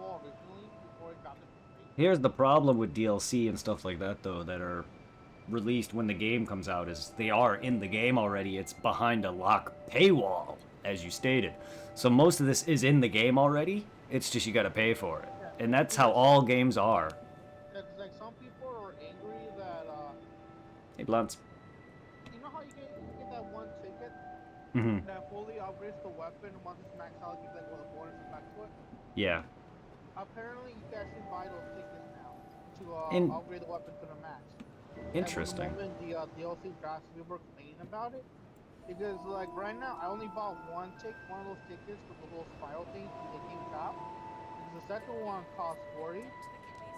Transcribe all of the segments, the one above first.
paywall originally before it dropped it for free. Here's the problem with DLC and stuff like that, though, that are released when the game comes out, is they are in the game already. It's behind a lock paywall, as you stated. So most of this is in the game already. It's just you gotta pay for it. Yeah, And that's how because all games are. like some people are angry that Hey, Blunts. you know how you get that one ticket Mm-hmm. that fully upgrades the weapon and once it's maxed out, it gives like a bonus effect to it. Yeah. Apparently, you can actually buy those tickets now to upgrade the weapon to the max. And when the Interesting. moment the DLC drops, people were complaining about it because like right now, I only bought one of those tickets with the little spiral thing in the game shop because the second one costs 40.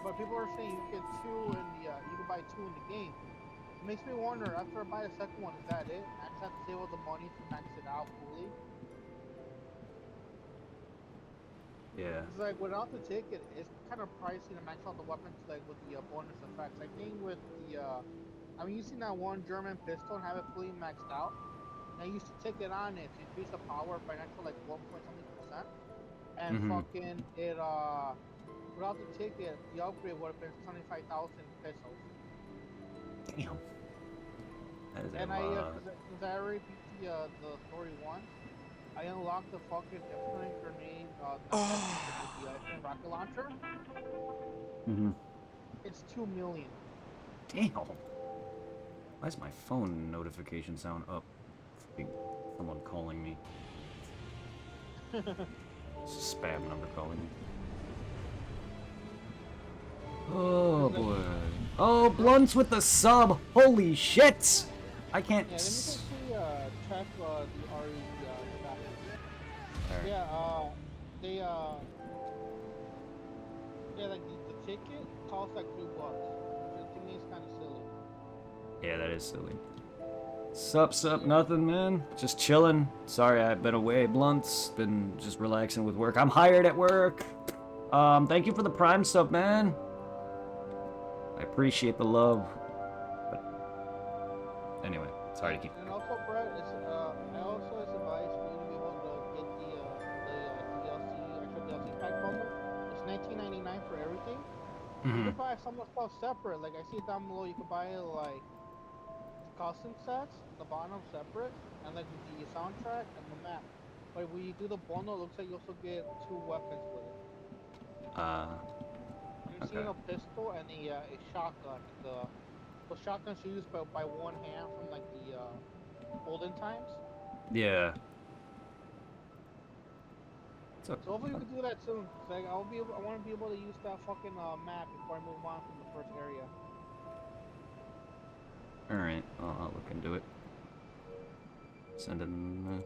But people are saying you get two in the you can buy two in the game. It makes me wonder after I buy the second one, is that it? I just have to save all the money to max it out fully. Yeah. It's like without the ticket, it's kind of pricey to max out the weapons like with the bonus effects. I think with the I'm using that one German pistol and have it fully maxed out. And I used the ticket on it to increase the power by an extra like 1 point something percent. And Mm-hmm. fucking it without the ticket, the upgrade would have been 25,000 pesos. Damn. That is a And lot. since I already beat the story once, I unlocked the fucking infinite grenade, not the infinite grenade, the infinite rocket launcher. Mm-hmm. It's 2 million. Damn. Why is my phone notification sound up? Fucking someone calling me. It's a spam number calling me. Oh Cause like boy. Oh, Blunts with the sub. Holy shit. I can't. yeah, let me quickly check the RE status. Alright. Yeah, they yeah like the ticket costs like $3, which to me is kind of silly. Yeah, that is silly. Sup, nothing, man. Just chilling. Sorry, I've been away, Blunts. Been just relaxing with work. I'm hired at work. Thank you for the Prime sub, man. I appreciate the love. But anyway, sorry to keep. And also, Brett, it's I also it's advised for you to be able to get the DLC extra DLC pack bundle. It's 19.99 for everything. You Mm-hmm. could buy some of the stuff separate. Like I see it down below, you could buy like the costume sets on the bottom separate, and like the soundtrack and the map. But when you do the bundle, it looks like you also get two weapons with it. Uh, You're okay. seeing a pistol and a shotgun. And the shotguns used by one hand from like the olden times. Yeah. So, So hopefully we can do that soon. Cause like I want to be able to use that fucking map before I move on from the first area. alright. I'll look into it. Send in.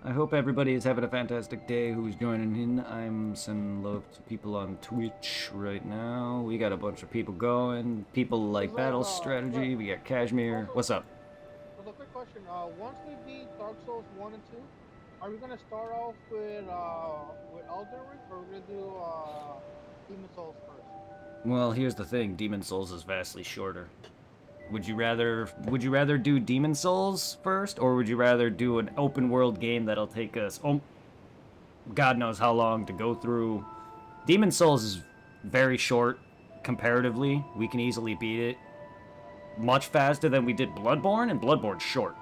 I hope everybody is having a fantastic day who's joining in. I'm sending love to people on Twitch right now. We got a bunch of people going. People Cause like like Battle Brett, Strategy. We got Kashmir. also What's up? a quick question. Once we beat Dark Souls 1 and 2, are we gonna start off with Elden Ring or are we gonna do Demon Souls first? Well, here's the thing. Demon Souls is vastly shorter. Would you rather do Demon Souls first, or would you rather do an open world game that'll take us God knows how long to go through? Demon Souls is very short comparatively. We can easily beat it much faster than we did Bloodborne, and Bloodborne's short.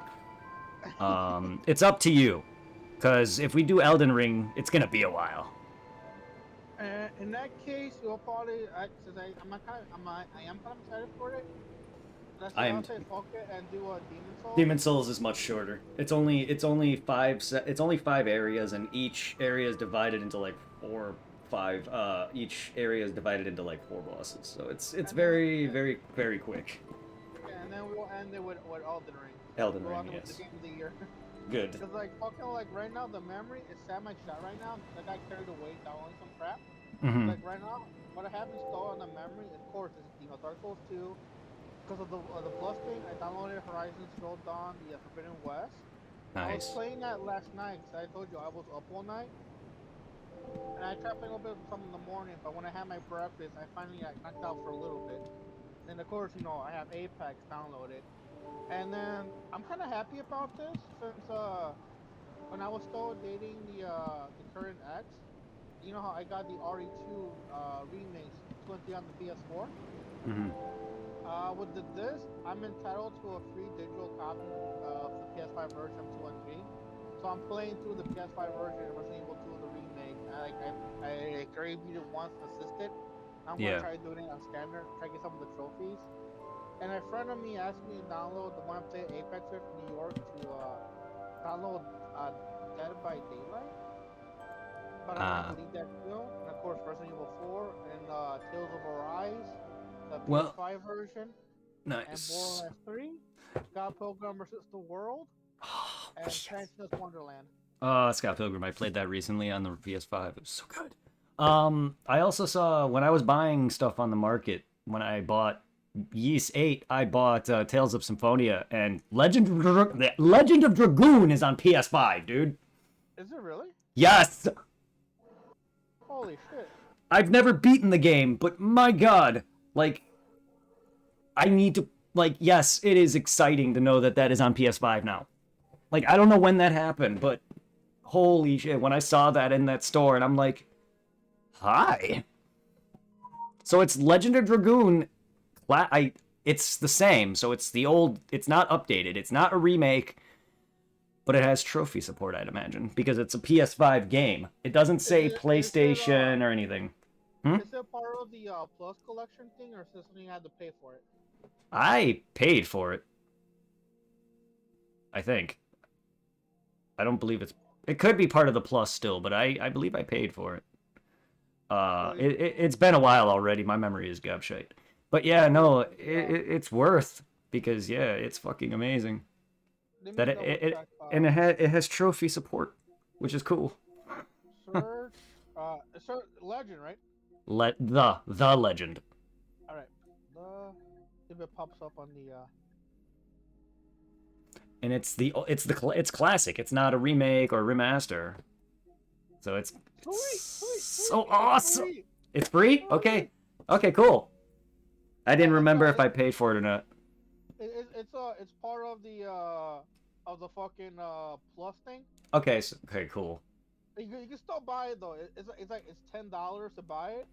It's up to you, because if we do Elden Ring, it's gonna be a while. In that case, you'll probably since I'm not kind of I am kind of excited for it. Let's say I I'll am. say fuck it and do a Demon Souls. Demon Souls is much shorter. It's only five areas, and each area is divided into like four, five. Each area is divided into like four bosses, so it's And then very, very, very quick. yeah, and then we'll end it with Elden Ring. So Elden we'll Ring, end it with the yes. game of the year. Good. Cause like fucking like right now the memory is at my shot right now because I got carried away downloading some crap. Mm-hmm. Like right now, what I have installed on the memory, of course, is Dark Souls 2. Because of the Plus thing, I downloaded Horizon Zero Dawn, the Forbidden West. I was Nice. playing that last night because I told you I was up all night, and I tried playing a little bit of some in the morning. But when I had my breakfast, I finally got knocked out for a little bit. And of course, I have Apex downloaded, and then I'm kind of happy about this since when I was still dating the current ex, you know how I got the RE2 remix 20 on the PS4. Hmm. With this, I'm entitled to a free digital copy of the PS5 version of 2 and 3. So I'm playing through the PS5 version of Resident Evil 2, the remake. I reviewed it once and assisted. I'm gonna Yeah. try doing it on standard, try to get some of the trophies. And a friend of me asked me to download the one I played Apex with from New York to download uh, Dead by Daylight, but I can't Uh, believe that still. And of course, Resident Evil 4 and Tales of Arise, the well, PS5 version, and nice. Borderlands 3, Scott Pilgrim vs. the World, Oh, and yes. Transness Wonderland. Scott Pilgrim. I played that recently on the PS5. It was so good. I also saw when I was buying stuff on the market when I bought Yeast 8, I bought Tales of Symphonia and Legend of Dragoon is on PS5, dude. Is it really? Yes. Holy shit. I've never beaten the game, but my god, like I need to yes, it is exciting to know that that is on PS5 now. Like I don't know when that happened, but holy shit, when I saw that in that store and I'm like, "Hi." So it's Legend of Dragoon. It's the same. So it's the old. It's not updated. It's not a remake, but it has trophy support, I'd imagine, because it's a PS5 game. It doesn't Is say it is it PlayStation or anything. Hmm? is it part of the Plus collection thing, or is this something you had to pay for it? I paid for it. I think. I don't believe it's. It could be part of the Plus still, but I believe I paid for it. So you, It's been a while already. My memory is gobshite. But yeah, so no, yeah, it's worth because yeah, it's fucking amazing. let me That double check. and it has trophy support, which is cool. Search, search Legend, right? The legend, All right. The if it pops up on the and it's classic. It's not a remake or remaster, so sweet, it's sweet, sweet. so It's awesome. free. It's free. Free. Okay, okay, cool. I didn't It's remember if I paid for it or not. it's part of the fucking plus thing. Okay, so, okay, cool. You can still buy it though. It's like it's $10 to buy it,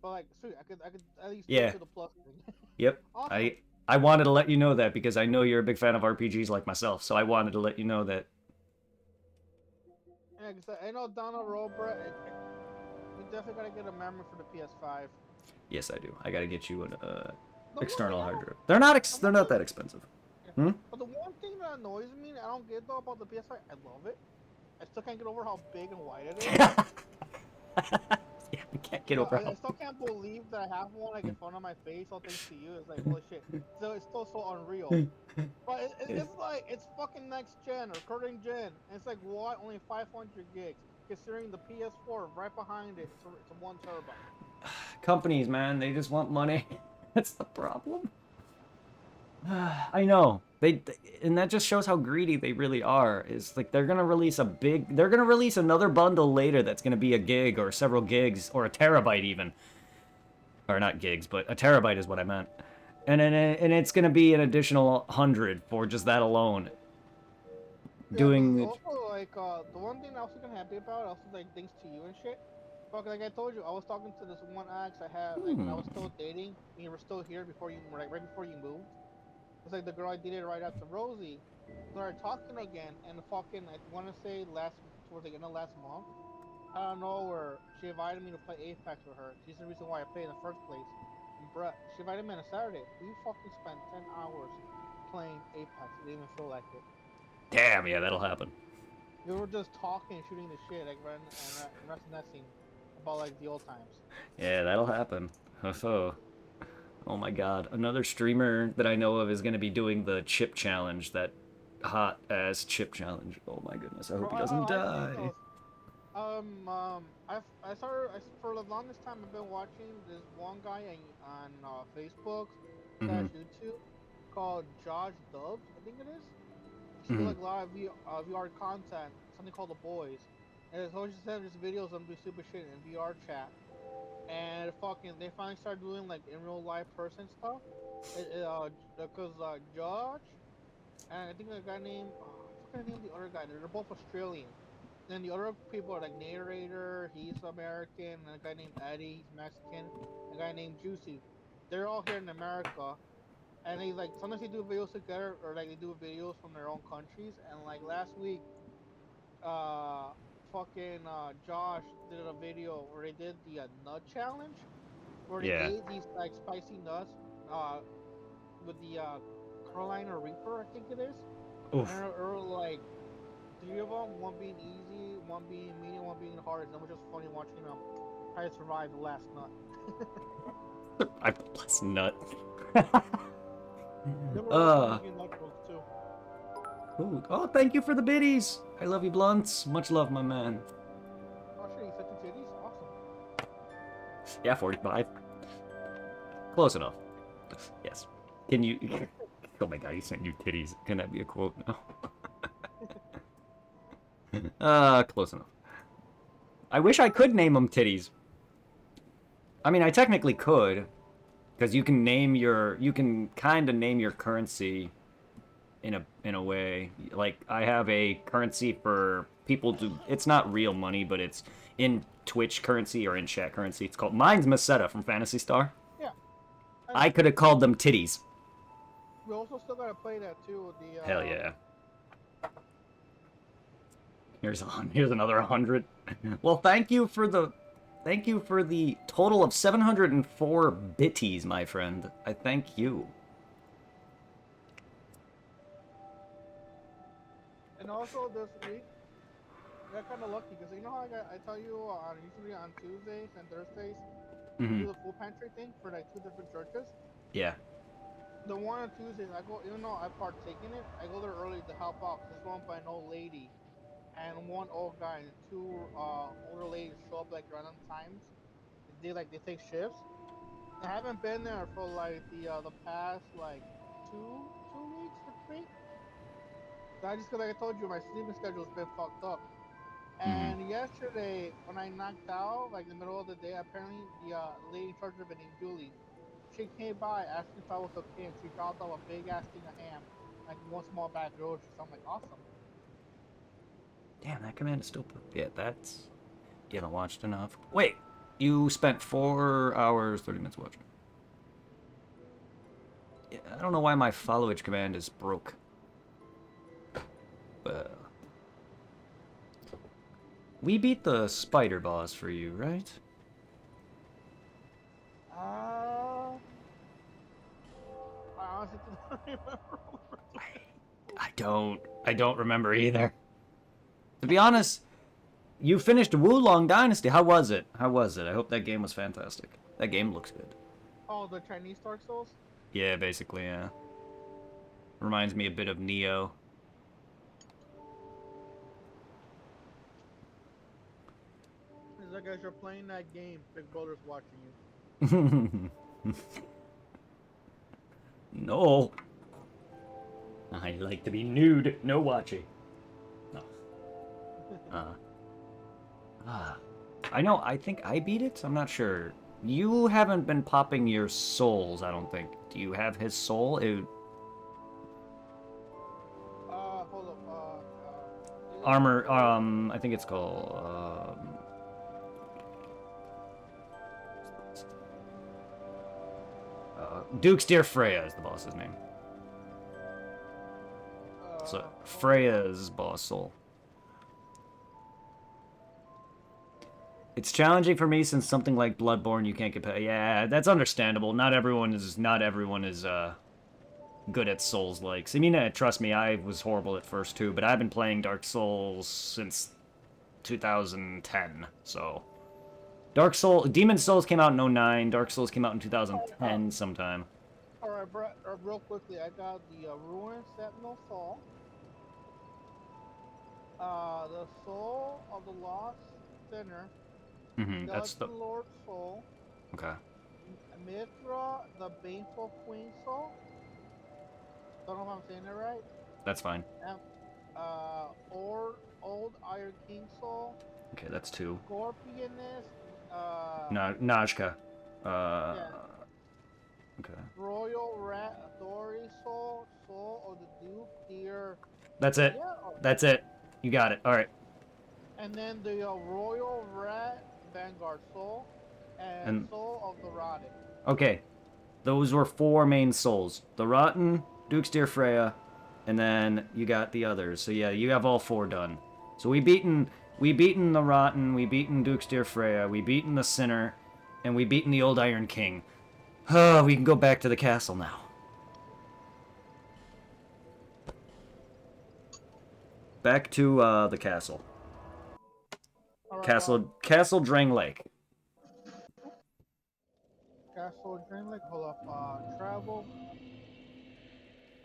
but like sweet, I could at least do it Yeah. to the plus thing. Yep. Awesome. I wanted to let you know that because I know you're a big fan of RPGs like myself, so I wanted to let you know that. Yeah, 'cause I know down the road, bro. We definitely gotta get a memory for the PS5. Yes, I do. I gotta get you an The one thing external I hard don't, drive. They're not the they're one not thing, that expensive. yeah. Hmm. But the one thing that annoys me, I don't get though about the PS5. I love it. I still can't get over how big and wide it is. Yeah, I can't get So over I how. still can't believe that I have one like in front of my face, all thanks to you. It's like holy shit. So it's still so unreal. But it's like it's fucking next gen or current gen. And it's like what? Only 500 gigs, considering the PS4 right behind it. It's a 1 terabyte. Companies, man, they just want money. That's the problem. I know. And that just shows how greedy they really are. Is like they're gonna release another bundle later that's gonna be a gig or several gigs or a terabyte even. Or not gigs, but a terabyte is what I meant. And it's gonna be an additional 100 for just that alone. Yeah, because Doing it. also like the one thing I was kind of happy about, also like thanks to you and shit. But like I told you, I was talking to this one ex I had like when I was still dating. And you were still here before you like right before you moved. It's like the girl I dated right after Rosie. Started talking again, and fucking I want to say last towards the end of last month. I don't know where she invited me to play Apex with her. She's the reason why I played in the first place. And Brett, she invited me on a Saturday. We fucking spent 10 hours playing Apex. It didn't even feel like it. Damn, yeah, that'll happen. We were just talking, shooting the shit, like reminiscing about like the old times. Yeah, that'll happen. Oh, oh my god. Another streamer that I know of is going to be doing the chip challenge, that hot ass chip challenge. Oh my goodness. I Bro, hope he doesn't I've seen die. those. I started for the longest time I've been watching this one guy on Facebook Mm-hmm. slash YouTube called Josh Dubs, I think it is. She do Mm-hmm. like a lot of VR content, something called The Boys, and it's always just have these videos of them do stupid shit in VR chat. And fucking, they finally started doing like in real life person stuff. Because Josh and I think a guy named I forgot the name of the other guy. They're both Australian. Then the other people are like narrator, he's American, and a guy named Eddie, he's Mexican, and a guy named Juicy. They're all here in America, and they like sometimes they do videos together, or like they do videos from their own countries. And like last week, uh, fucking Josh did a video where they did the nut challenge, where they Yeah. ate these like spicy nuts, uh, with the Carolina Reaper, I think it is, and Oof. there were like three of them, one being easy, one being medium, one being hard. And it was just funny watching them try to survive the last nut. I bless nut. They were also uh. making nut jokes too. Ooh. Oh, thank you for the biddies. I love you, blunts. Much love, my man. Oh shit, you said two titties? Awesome. Yeah, 45. Close enough. Yes. Can you? Oh my god, you sent you titties. Can that be a quote now? Close enough. I wish I could name them titties. I mean, I technically could, because you can kind of name your currency in a way. Like I have a currency for people to. It's not real money, but it's in Twitch currency or in chat currency. It's called mine's Meseta from Phantasy Star. Yeah, I I know. could have called them titties. We also still gotta play that too. Hell yeah. Here's another 100. Well, thank you for the total of 704 bitties, my friend. I thank you. And also this week, I got kind of lucky because you know how I tell you on usually on Tuesdays and Thursdays we Mm-hmm. do the food pantry thing for like two different churches. Yeah. The one on Tuesdays, I go even though I partake in it, I go there early to help out because it's run by an old lady and one old guy and two older ladies show up like random times. They take shifts. I haven't been there for like the past like two weeks or three. I just cause like I told you my sleeping schedule's been fucked up. Mm-hmm. And yesterday when I knocked out like in the middle of the day, apparently the lady in charge of it named Julie, she came by asking if I was okay and she dropped off a big ass thing of ham, like one small bag of groceries. So I'm like awesome. Damn, that command is still. Yeah, that's. You haven't watched enough. Wait, you spent 4 hours, 30 minutes watching. Yeah, I don't know why my followage command is broke. Well, we beat the spider boss for you, right? Uh I honestly don't remember. I don't remember either. To be honest, you finished Wulong Dynasty. How was it? How was it? I hope that game was fantastic. That game looks good. Oh, the Chinese Dark Souls? Yeah, basically, yeah. Reminds me a bit of Neo. It's like as you're playing that game, Big Brother's watching you. No. I like to be nude. No watching. No. Uh. Ah. I know, I think I beat it? I'm not sure. You haven't been popping your souls, I don't think. Do you have his soul? Hold up. Armor, I think it's called, Duke's Dear Freya is the boss's name. So, Hold up. Freya's boss soul. It's challenging for me since something like Bloodborne you can't get. Yeah, that's understandable. Not everyone is good at Souls likes. I mean, trust me, I was horrible at first too, but I've been playing Dark Souls since 2010. So, Demon Souls came out in '09. Dark Souls came out in Uh, 2010 sometime. Alright, bro, real quickly, I got the Ruined Sentinel Soul, the Soul of the Lost Sinner, That's the Skeleton Lord Soul, okay. Mithra, the Baneful Queen Soul. Don't know if I'm saying it right. That's fine. And, Old Iron King Soul, Okay, that's two. Scorpioness, Najka. yeah, Okay. Royal Rat Authority Soul, Soul of the Duke, Dear That's it. Freya, That's it. You got it. All right. and then the Royal Rat Vanguard Soul, and And Soul of the Rotted. okay, those were 4 main souls: the Rotten, Duke's Dear Freya, and then you got the others. So yeah, you have all 4 done. So we beaten the Rotten, we beaten Duke's Dear Freya, we beaten the Sinner, and we beaten the Old Iron King. We can go back to the castle now. Back to the castle. All right, Castle Drang Lake. Castle Dream Lake. Hold up, travel.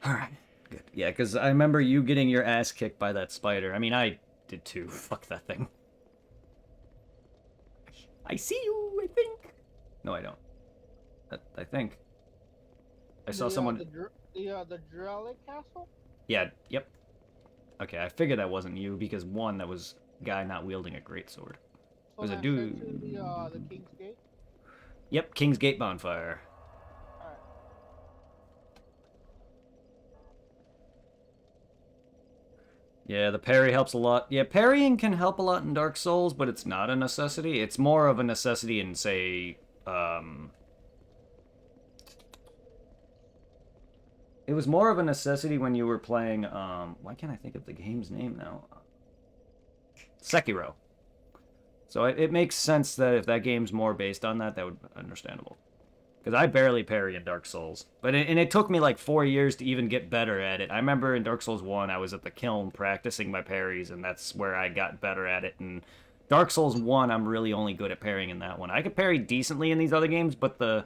All right, good. Yeah, because I remember you getting your ass kicked by that spider. I mean, I did too. Fuck that thing. I see you. I think. No, I don't. I think. I saw someone. The Drellic Castle. Yeah. Yep. Okay, I figured that wasn't you because one, that was a guy not wielding a greatsword. It So was a then straight to dude. the King's Gate. Yep, King's Gate bonfire. All right. Yeah, the parry helps a lot. Yeah, parrying can help a lot in Dark Souls, but it's not a necessity. It's more of a necessity in, say, it was more of a necessity when you were playing, why can't I think of the game's name now? Sekiro. So it makes sense that if that game's more based on that, that would be understandable. Because I barely parry in Dark Souls. And it took me like 4 years to even get better at it. I remember in Dark Souls 1, I was at the kiln practicing my parries, and that's where I got better at it. And Dark Souls 1, I'm really only good at parrying in that one. I could parry decently in these other games, but the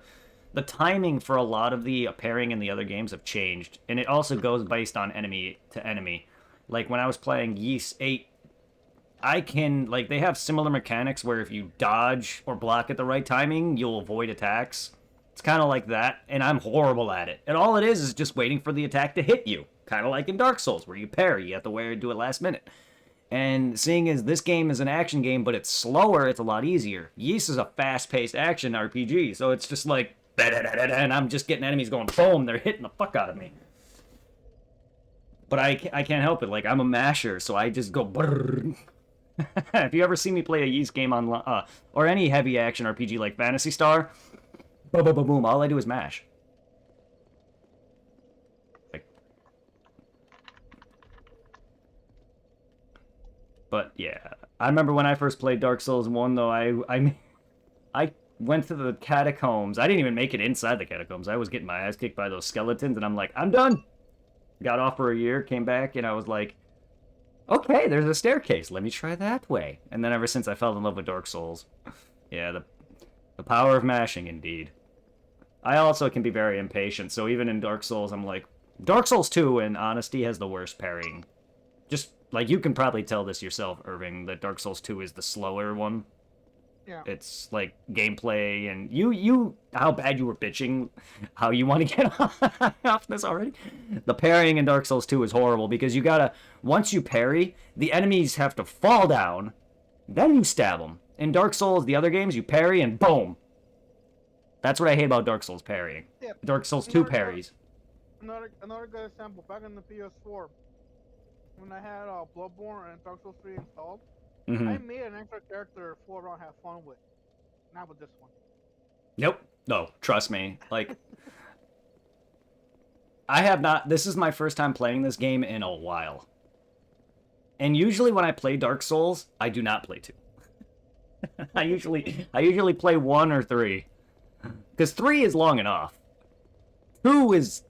timing for a lot of the parrying in the other games have changed. And it also goes based on enemy to enemy. Like when I was playing Ys 8, I can, like, they have similar mechanics where if you dodge or block at the right timing, you'll avoid attacks. It's kind of like that, and I'm horrible at it. And all it is just waiting for the attack to hit you. Kind of like in Dark Souls, where you parry, you have to do it last minute. And seeing as this game is an action game, but it's slower, it's a lot easier. Ys is a fast-paced action RPG, so it's just like, and I'm just getting enemies going, boom, they're hitting the fuck out of me. But I can't help it, like, I'm a masher, so I just go, brrr. If you ever see me play a Ys game on, or any heavy action RPG like Phantasy Star, boom, boom, boom, boom, all I do is mash. Like, but yeah, I remember when I first played Dark Souls 1, though, I went to the catacombs. I didn't even make it inside the catacombs. I was getting my ass kicked by those skeletons, and I'm like, I'm done. Got off for a year, came back, and I was like, okay, there's a staircase. Let me try that way. And then ever since I fell in love with Dark Souls. Yeah, the power of mashing, indeed. I also can be very impatient, so even in Dark Souls, I'm like, Dark Souls 2 in honesty has the worst parrying. Just, like, you can probably tell this yourself, Irving, that Dark Souls 2 is the slower one. Yeah. It's, like, gameplay, and how bad you were bitching, how you want to get off this already. The parrying in Dark Souls 2 is horrible, because you gotta, once you parry, the enemies have to fall down, then you stab them. In Dark Souls, the other games, you parry, and boom! That's what I hate about Dark Souls parrying. Yeah. Dark Souls 2 parries. Another good example. Back in the PS4, when I had Bloodborne and Dark Souls 3 installed, I made an extra character to fool around and have fun with. Not with this one. Nope. No, trust me. Like, I have not. This is my first time playing this game in a while. And usually when I play Dark Souls, I do not play 2. I usually play 1 or 3. Because 3 is long enough. 2 is...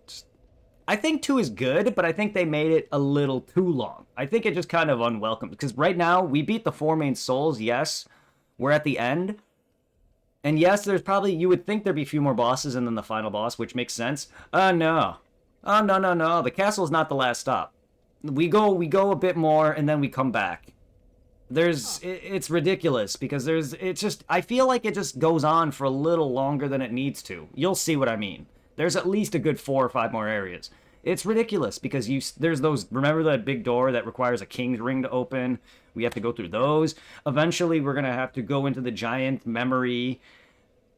I think 2 is good, but I think they made it a little too long. I think it just kind of unwelcome. Because right now, we beat the 4 main souls, yes. We're at the end. And yes, there's probably... You would think there'd be a few more bosses and then the final boss, which makes sense. No. Oh, no. The castle's not the last stop. We go a bit more, and then we come back. It's ridiculous, because it's just... I feel like it just goes on for a little longer than it needs to. You'll see what I mean. There's at least a good 4 or 5 more areas. It's ridiculous because there's those. Remember that big door that requires a king's ring to open? We have to go through those. Eventually, we're gonna have to go into the giant memory.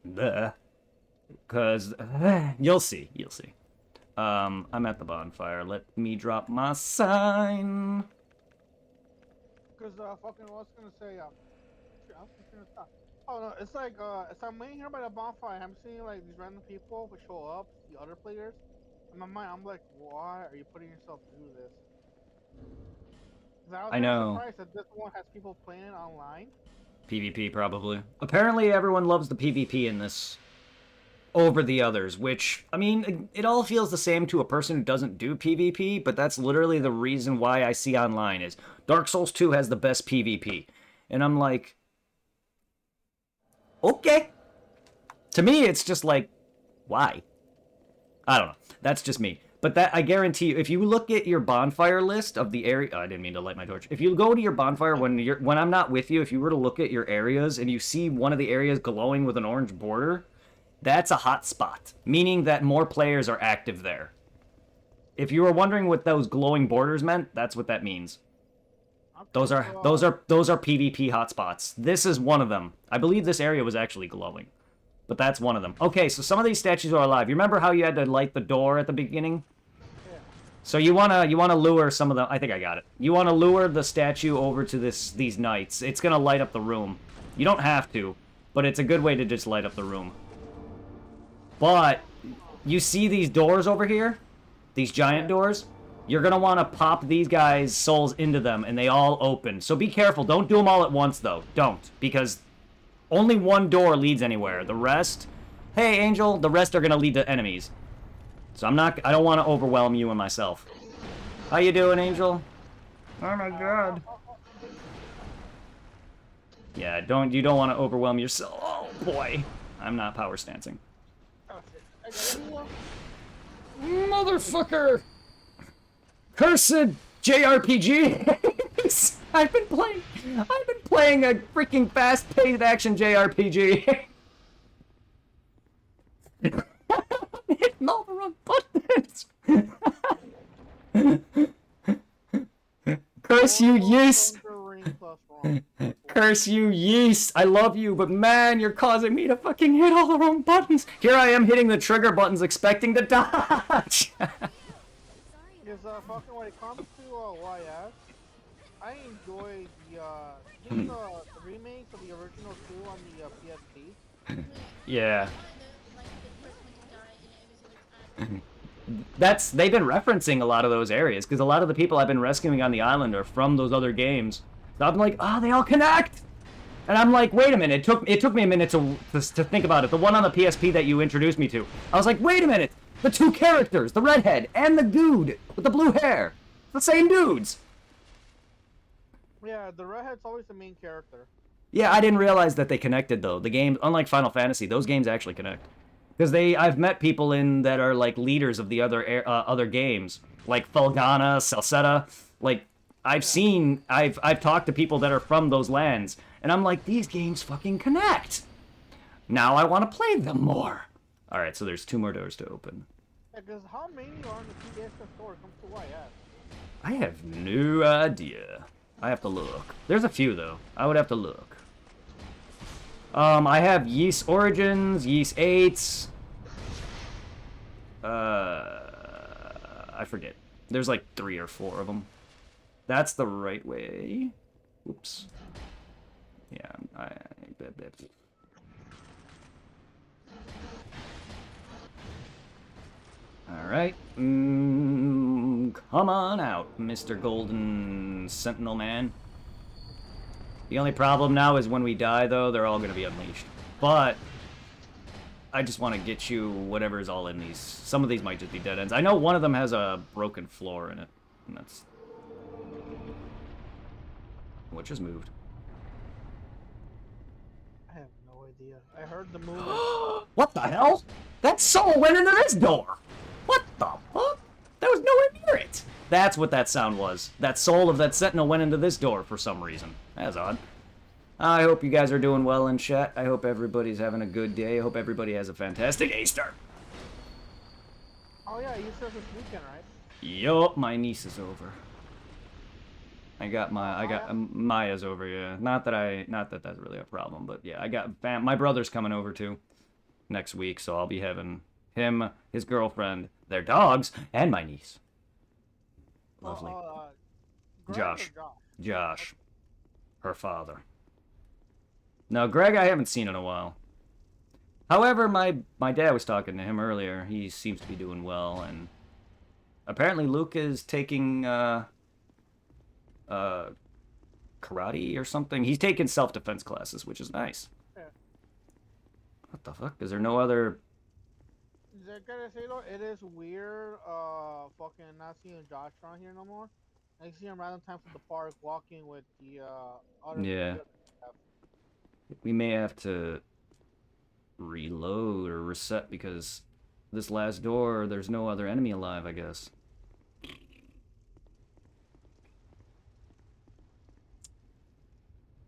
Because you'll see. I'm at the bonfire. Let me drop my sign. Cause fucking what's gonna say shit, I was gonna stop. Oh no, it's like as I'm laying here by the bonfire, I'm seeing like these random people who show up, the other players. In my mind, I'm like, why are you putting yourself through this? Cause I was I kind of know. surprised that this one has people playing online. PvP, probably. Apparently, everyone loves the PvP in this over the others, which, I mean, it all feels the same to a person who doesn't do PvP, but that's literally the reason why I see online is Dark Souls 2 has the best PvP. And I'm like, okay. To me, it's just like, why? I don't know. That's just me. But that I guarantee you, if you look at your bonfire list of the area, oh, I didn't mean to light my torch. If you go to your bonfire when I'm not with you, if you were to look at your areas and you see one of the areas glowing with an orange border, that's a hot spot, meaning that more players are active there. If you were wondering what those glowing borders meant, that's what that means. Okay, Those are so those are those are PvP hotspots. This is one of them. I believe this area was actually glowing. But that's one of them. Okay, so some of these statues are alive. You remember how you had to light the door at the beginning? yeah. So you wanna lure some of them. I think I got it. You wanna lure the statue over to these knights. It's gonna light up the room. You don't have to, but it's a good way to just light up the room. But you see these doors over here? These giant doors? You're gonna want to pop these guys' souls into them, and they all open. So be careful. Don't do them all at once, though. Don't, because only one door leads anywhere. The rest, hey, Angel, the rest are gonna lead to enemies. So I don't want to overwhelm you and myself. How you doing, Angel? Oh my god. Yeah, you don't want to overwhelm yourself. Oh boy. I'm not power stancing. Oh shit. I got anyone? Motherfucker! Cursed JRPG! I've been playing a freaking fast-paced action JRPG. Hitting all the wrong buttons. Curse you, yeast! Curse you, yeast! I love you, but man, you're causing me to fucking hit all the wrong buttons. Here I am hitting the trigger buttons, expecting to dodge. Because fucking when it comes to YS, I enjoy the remakes of the original 2 on the PSP. Yeah. They've been referencing a lot of those areas because a lot of the people I've been rescuing on the island are from those other games. So I'm like, they all connect. And I'm like, wait a minute. It took me a minute to think about it. The one on the PSP that you introduced me to, I was like, wait a minute. The two characters, the redhead and the dude with the blue hair, the same dudes. Yeah, the redhead's always the main character. Yeah, I didn't realize that they connected though. The game, unlike Final Fantasy, those games actually connect. Because I've met people that are like leaders of the other games, like Felgana, Salsetta. Like I've talked to people that are from those lands, and I'm like, these games fucking connect. Now I want to play them more. All right, so there's 2 more doors to open. Yeah, because how many are in the PSP store comes to YS? I have no idea. I have to look. There's a few though. I would have to look. I have Yeast Origins, Yeast 8s. I forget. There's like 3 or 4 of them. That's the right way. Oops. Yeah, Alright. Come on out, Mr. Golden Sentinel Man. The only problem now is when we die, though, they're all going to be unleashed. But I just want to get you whatever's all in these. Some of these might just be dead ends. I know one of them has a broken floor in it. And that's... What just moved? I have no idea. I heard the movie. What the hell? That soul went into this door! What the fuck? That was nowhere near it! That's what that sound was. That soul of that sentinel went into this door for some reason. That's odd. I hope you guys are doing well in chat. I hope everybody's having a good day. I hope everybody has a fantastic Easter. Oh yeah, you said this weekend, right? Yup, my niece is over. Maya's over, yeah. Not that that's really a problem, but yeah, I got my brother's coming over too next week, so I'll be having him, his girlfriend, their dogs, and my niece. Lovely. Josh. Josh. her father. Now, Greg, I haven't seen in a while. However, my dad was talking to him earlier. He seems to be doing well, and apparently Luke is taking uh karate or something. He's taking self-defense classes, which is nice. Yeah. What the fuck? Is there no other? I gotta say though, it is weird. Fucking not seeing Josh around here no more. I see him random times at the park walking with the other Yeah, staff. we may have to reload or reset because this last door, there's no other enemy alive, I guess. Is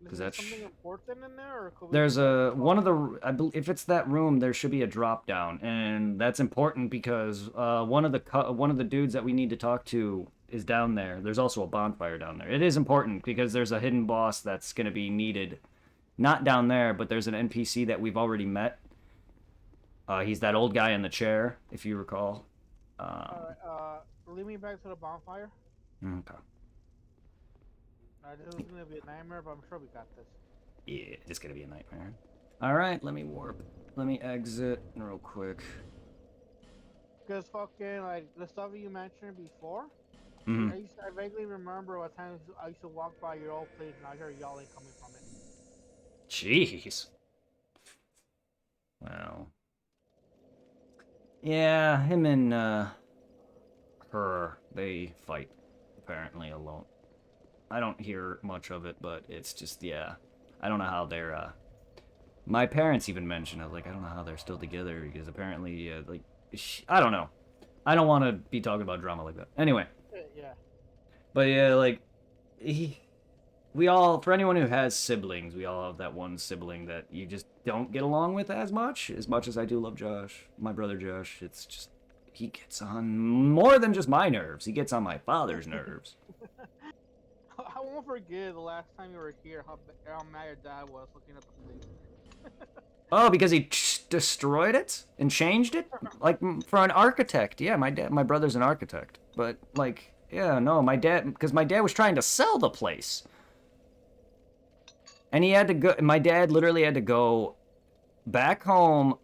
Because there that's something important in there, or could we there's just like? a one of the if it's that room, there should be a drop down, and that's important because one of the dudes that we need to talk to is down there. There's also a bonfire down there. It is important because there's a hidden boss that's going to be needed, not down there, but there's an NPC that we've already met. He's that old guy in the chair, if you recall. Lead me back to the bonfire. Okay. This is gonna be a nightmare, but I'm sure we got this. Yeah, it's gonna be a nightmare. All right, let me warp. Let me exit real quick. Because fucking like the stuff you mentioned before, Mm-hmm. I vaguely remember what times I used to walk by your old place and I hear yelling coming from it. Jeez. Well. Yeah, him and her, they fight apparently alone. I don't hear much of it, but it's just yeah. I don't know how they're my parents even mentioned it. Like, I don't know how they're still together because apparently, like, I don't know. I don't want to be talking about drama like that. Anyway, Yeah. but yeah, like, we all, for anyone who has siblings, we all have that one sibling that you just don't get along with as much. As much as I do love Josh, my brother Josh, it's just, he gets on more than just my nerves. He gets on my father's nerves. I won't forget the last time you were here, how mad your dad was looking at the place. Oh, because he destroyed it and changed it, like for an architect. Yeah, my brother's an architect, but like, yeah, no, because my dad was trying to sell the place, and he had to go. My dad literally had to go back home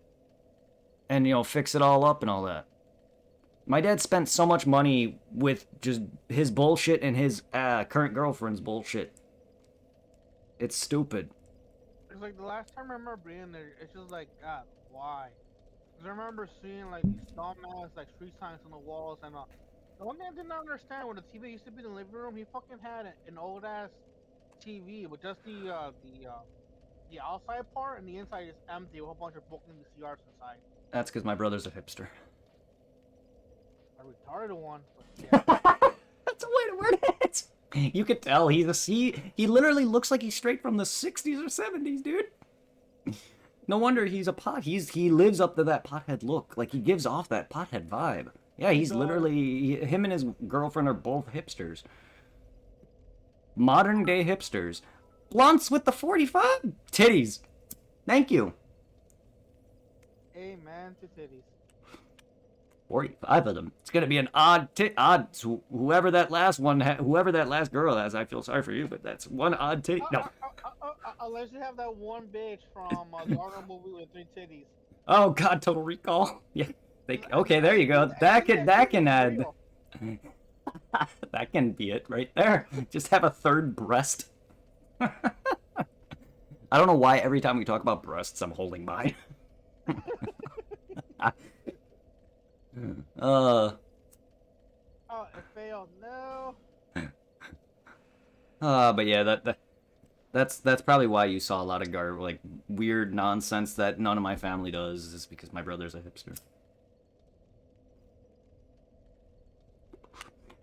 and fix it all up and all that. My dad spent so much money with just his bullshit and his current girlfriend's bullshit. It's stupid. It's like the last time I remember being there, it's just like, God, why? Because I remember seeing like these dumbass like street signs on the walls, and the one thing I did not understand when the TV used to be in the living room, he fucking had an old ass TV with just the outside part, and the inside is empty with a whole bunch of broken VCRs inside. That's because my brother's a hipster. A retarded one, but yeah. That's a way to word it. You could tell he literally looks like he's straight from the 60s or 70s, dude. No wonder he's a he lives up to that pothead look. Like, he gives off that pothead vibe. Yeah, he's literally him and his girlfriend are both hipsters. Modern day hipsters. Blunts with the 45 titties. Thank you. Amen to titties. 45 of them. It's gonna be an odd. Whoever that last girl has, I feel sorry for you, but that's one odd titty. No. Unless you have that one bitch from the horror movie with 3 titties. Oh God, Total Recall. Yeah. Okay, there you go. That can add. That can be it right there. Just have a third breast. I don't know why every time we talk about breasts, I'm holding mine. Oh, it failed. No. But yeah, that's probably why you saw a lot of like weird nonsense that none of my family does, is because my brother's a hipster.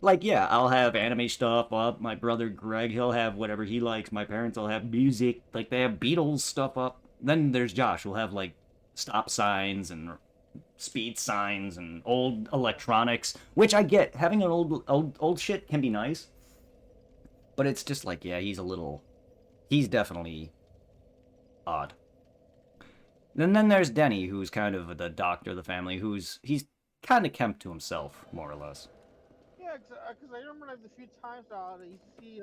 Like, yeah, I'll have anime stuff up. My brother Greg, he'll have whatever he likes. My parents will have music. Like, they have Beatles stuff up. Then there's Josh, who'll have, like, stop signs and speed signs and old electronics, which I get. Having an old shit can be nice. But it's just like, yeah, he's definitely odd. And then there's Denny, who's kind of the doctor of the family, he's kind of kept to himself, more or less. Yeah, because I remember like the few times I used to see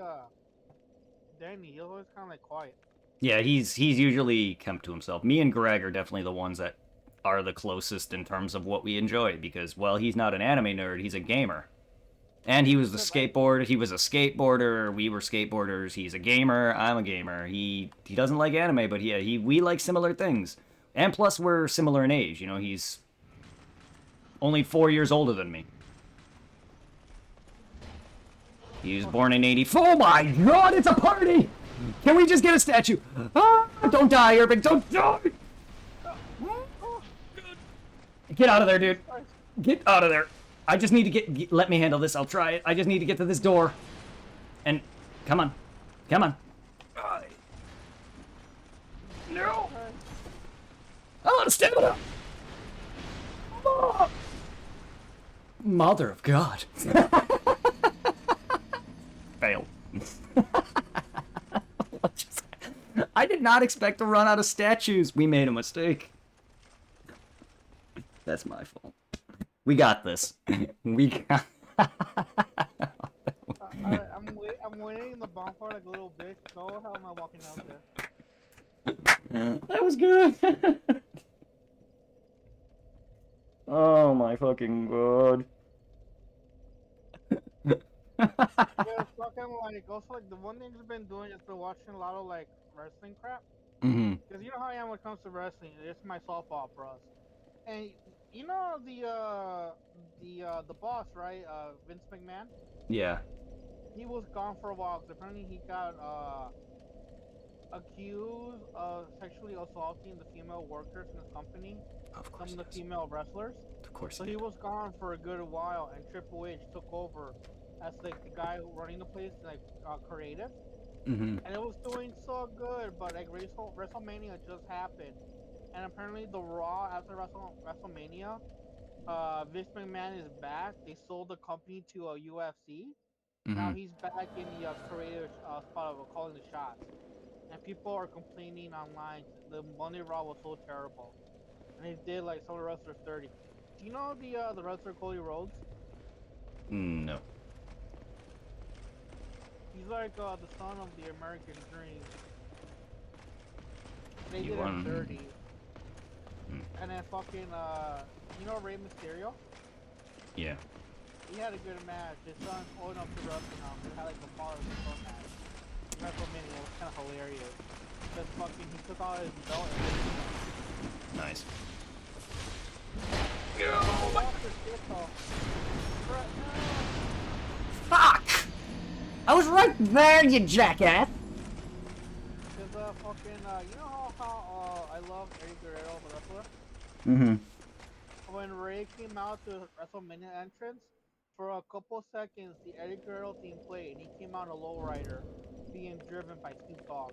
Danny. He's always kind of like quiet. Yeah, he's usually kept to himself. Me and Greg are definitely the ones that are the closest in terms of what we enjoy because, well, he's not an anime nerd, he's a gamer. And he was the Except I, skateboarder. He was a skateboarder. We were skateboarders. He's a gamer. I'm a gamer. He doesn't like anime, but yeah, we like similar things. And plus, we're similar in age. You know, he's only 4 years older than me. He was born in '84. Oh my God! It's a party. Can we just get a statue? Ah, don't die, Irving. Don't die. Get out of there, dude. Get out of there. I just need to let me handle this. I'll try it. I just need to get to this door. And come on. Come on. No. I'm out of stamina. Oh. Mother of God. Fail. I did not expect to run out of statues. We made a mistake. That's my fault. We got this. We got. I'm waiting in the bonfire like a little bitch. So how am I walking out there? That was good. Oh my fucking God. Yeah, fucking like also like the one thing I've been doing is been watching a lot of like wrestling crap. Mm-hmm. Because you know how I am when it comes to wrestling. It's my soft operas. And you know the boss, right? Vince McMahon. Yeah. He was gone for a while because apparently he got accused of sexually assaulting the female workers in his company, Of course. some of the Yes. female wrestlers. Of course. So he was gone for a good while, and Triple H took over as like the guy running the place, like creative. Mm-hmm. And it was doing so good, but like WrestleMania just happened, and apparently the Raw after WrestleMania, Vince McMahon is back. They sold the company to a UFC. Now Mm-hmm. he's back in the creative spot of calling the shots, and people are complaining online. The Monday Raw was so terrible, and they did like some of the wrestlers dirty. Do you know the wrestler Cody Rhodes? No. He's like the son of the American Dream. They You did him won. dirty. Hmm. And then fucking you know Rey Mysterio? Yeah. He had a good match. His son's old enough to wrestle now. They had like a father and son match. WrestleMania was kind of hilarious. Because fucking he took out his belt and Nice. Fuck! I was right there, you jackass! Because fucking you know how I love Eddie Guerrero, the wrestler? Mm-hmm. When Ray came out to WrestleMania entrance, for a couple seconds the Eddie Guerrero theme played and he came out a lowrider being driven by Snoop Dogg.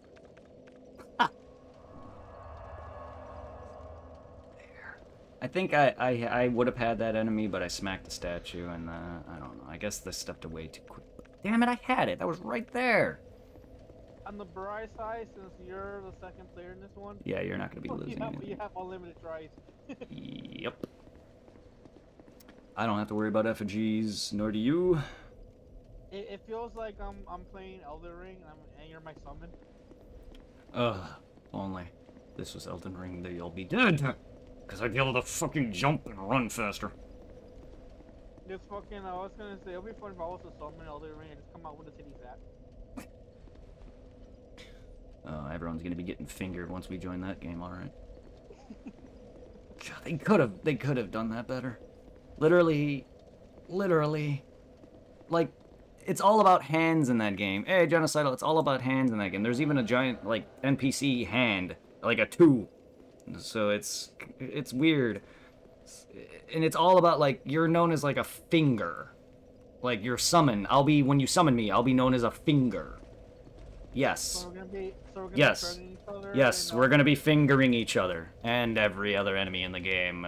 I think I would have had that enemy, but I smacked the statue, and I don't know. I guess this stepped away too quick. Damn it, I had it. That was right there. On the bright side, since you're the second player in this one, Yeah, you're not going to be losing it. you have unlimited tries. Yep. I don't have to worry about effigies, nor do you. It feels like I'm playing Elden Ring and you're my summon. Ugh, only. This was Elden Ring, then you'll be dead. Because I'd be able to fucking jump and run faster. Just fucking, I was gonna say, it'll be fun if I was to summon Elden Ring and just come out with a titty fat. Everyone's gonna be getting fingered once we join that game, alright. God, they could have done that better. Literally, like, it's all about hands in that game. Hey, Genocidal, it's all about hands in that game. There's even a giant, like, NPC hand, like a 2. So it's weird. And it's all about, like, you're known as, like, a finger. Like, you're summoned. When you summon me, I'll be known as a finger. Yes. So we're gonna be Yes. each other. Yes, and, we're gonna be fingering each other. And every other enemy in the game.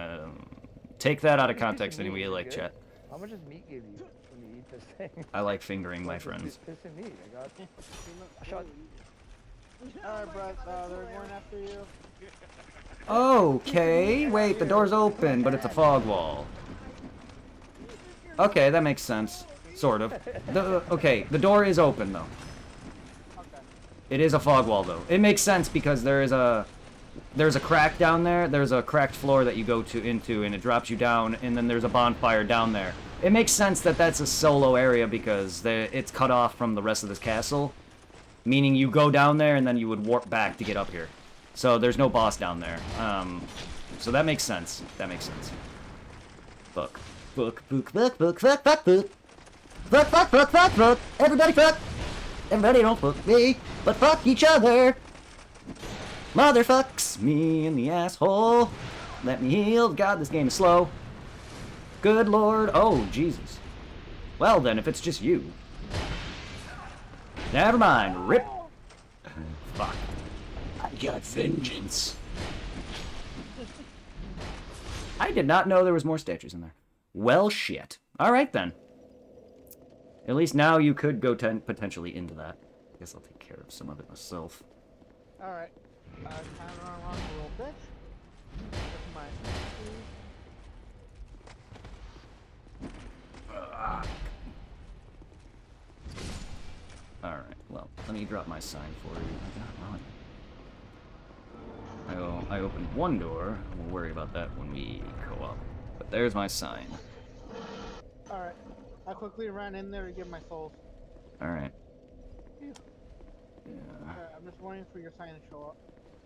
Take that out of context any way you like, chat. How much does meat give you when you eat this thing? I like fingering my friends. It's pissing me. I got. I shot. Alright, Brett, they're going after you. Okay, wait, the door's open, but it's a fog wall. Okay, that makes sense. Sort of. Okay, the door is open, though. Okay. It is a fog wall, though. It makes sense because there's a crack down there. There's a cracked floor that you go into, and it drops you down, and then there's a bonfire down there. It makes sense that that's a solo area because it's cut off from the rest of this castle, meaning you go down there and then you would warp back to get up here. So there's no boss down there. So that makes sense. That makes sense. Fuck. Fuck, fuck, fuck, fuck, fuck, fuck, fuck. Fuck, fuck, fuck, fuck, fuck. Everybody fuck. Everybody don't fuck me, but fuck each other. Motherfucks me in the asshole. Let me heal. God, this game is slow. Good lord. Oh, Jesus. Well then, if it's just you. Never mind. Rip. Fuck. I got vengeance. I did not know there was more statues in there. Well, shit. Alright then. At least now you could go potentially into that. I guess I'll take care of some of it myself. Alright. Time to run around a little bit. With my Alright, well, let me drop my sign for you. I opened one door. We'll worry about that when we go up. But there's my sign. Alright. I quickly ran in there to get my souls. Alright. Yeah. Yeah, Alright, I'm just waiting for your sign to show up.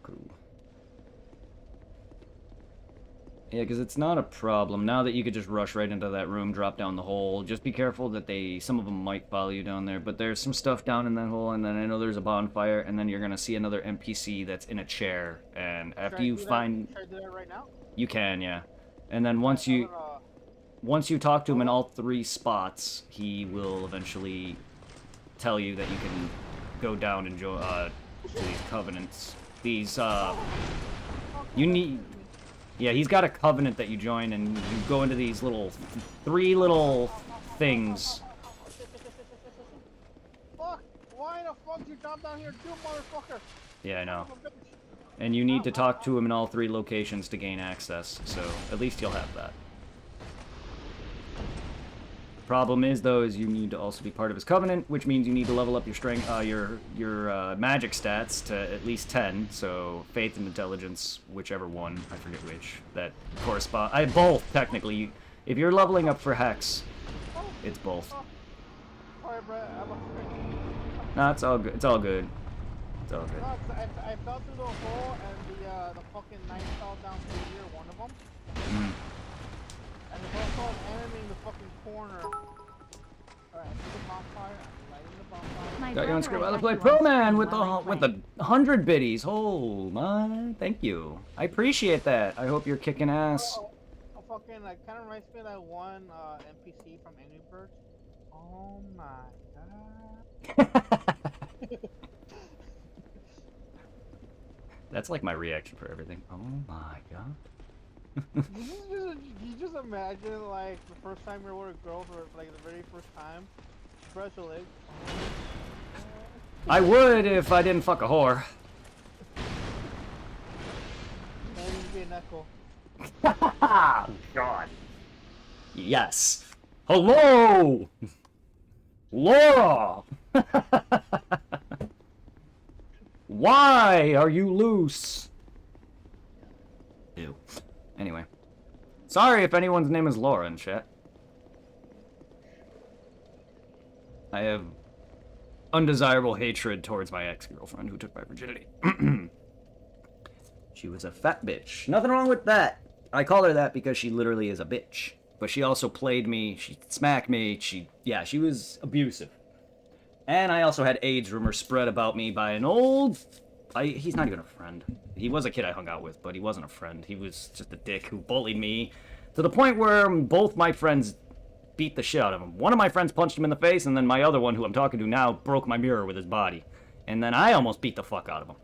cool. Yeah, because it's not a problem. Now that you could just rush right into that room, drop down the hole. Just be careful that some of them might follow you down there. But there's some stuff down in that hole, and then I know there's a bonfire, and then you're going to see another NPC that's in a chair. And after you find... Should I do that right now? You can, yeah. And then once you talk to him in all 3 spots, he will eventually tell you that you can go down and join to these covenants. These you need. Yeah, he's got a covenant that you join, and you go into these 3 little things. Fuck! Why the fuck you jump down here too, motherfucker? Yeah, I know. And you need to talk to him in all 3 locations to gain access, so at least you'll have that. Problem is, though, is you need to also be part of his covenant, which means you need to level up your strength, your magic stats to at least 10. So faith and intelligence, whichever one, I forget which, that correspond. Both technically. If you're leveling up for hex, it's both. Sorry, Brett. No, it's all good. It's all good. It's all good. No, I fell through the hole and the fucking knife fell down through here, one of them. And there's also an enemy in the fucking corner. Alright, I see the bonfire. I'm lighting the bonfire. Got you on screen. I'll play Pro Man with the 100 biddies. Oh my, thank you. I appreciate that. I hope you're kicking ass. Fucking like kind of reminds me of that one NPC from Angry Birds. Oh my god. That's like my reaction for everything. Oh my god. You just imagine like the first time you're with a girl for like the very first time. Spread your legs. I would if I didn't fuck a whore. Maybe you'd be an echo. God. Yes. Hello, Laura. Why are you loose? Ew. Anyway. Sorry if anyone's name is Laura in chat. I have undesirable hatred towards my ex-girlfriend who took my virginity. She was a fat bitch. Nothing wrong with that. I call her that because she literally is a bitch. But she also played me, she smacked me, she was abusive. And I also had AIDS rumors spread about me by an old... he's not even a friend. He was a kid I hung out with, but he wasn't a friend. He was just a dick who bullied me to the point where both my friends beat the shit out of him. One of my friends punched him in the face, and then my other one, who I'm talking to now, broke my mirror with his body. And then I almost beat the fuck out of him.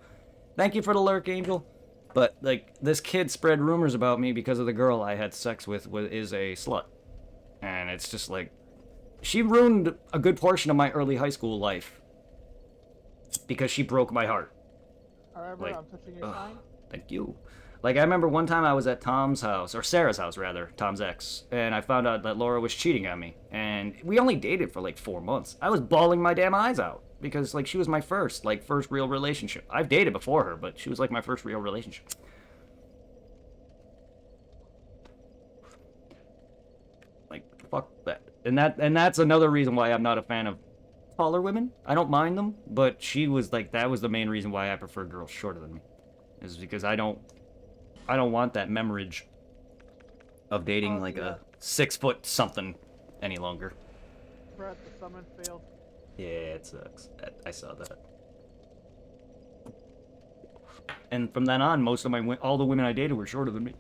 Thank you for the lurk, Angel. But, like, this kid spread rumors about me because of the girl I had sex with is a slut. And it's just like... She ruined a good portion of my early high school life. Because she broke my heart. Alright, bro, Like, I'm touching your sign. Thank you. Like, I remember one time I was at Tom's house, or Sarah's house, rather, Tom's ex, and I found out that Laura was cheating on me. And we only dated for like 4 months. I was bawling my damn eyes out. because like she was my first real relationship. I've dated before her, but she was like my first real relationship. Like fuck that. And that's another reason why I'm not a fan of taller women. I don't mind them, but she was like that was the main reason why I prefer girls shorter than me. Is because I don't want that memorage of dating like a 6 foot something any longer. Brett, the summon failed. Yeah, it sucks. I saw that. And from then on, all the women I dated were shorter than me.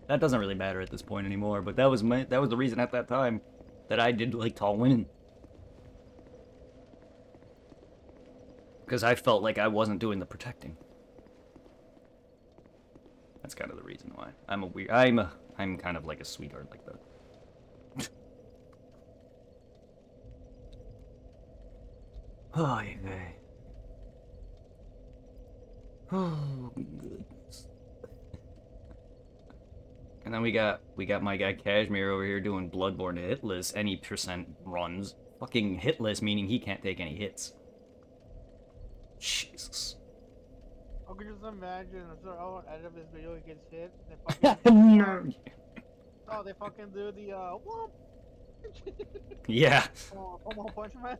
That doesn't really matter at this point anymore, but that was the reason at that time that I did like tall women. Because I felt like I wasn't doing the protecting. That's kind of the reason why. I'm kind of like a sweetheart like that. Oh, yeah. Oh, goodness. And then we got my guy Kashmir over here doing Bloodborne hitless any percent runs. Fucking hitless meaning he can't take any hits. Jesus. I could just imagine so out of his video he gets hit. They fucking oh, they fucking do the whoop. Yeah. One Punch Man.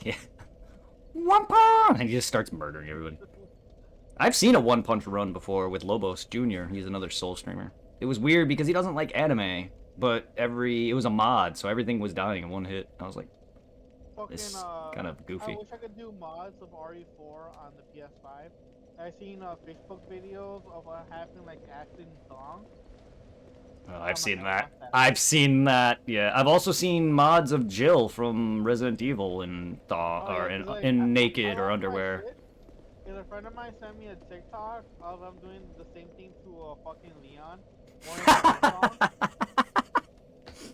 Yeah. One punch! And he just starts murdering everybody. I've seen a one punch run before with Lobos Jr. He's another Soul streamer. It was weird because he doesn't like anime, but it was a mod, so everything was dying in one hit. I was like, this kind of goofy. I wish I could do mods of RE4 on the PS5. I've seen Facebook videos of having like Ashton Thong. Oh, I've seen that. I've seen that. Yeah, I've also seen mods of Jill from Resident Evil in in naked or underwear. A friend of mine sent me a TikTok of them doing the same thing to fucking Leon.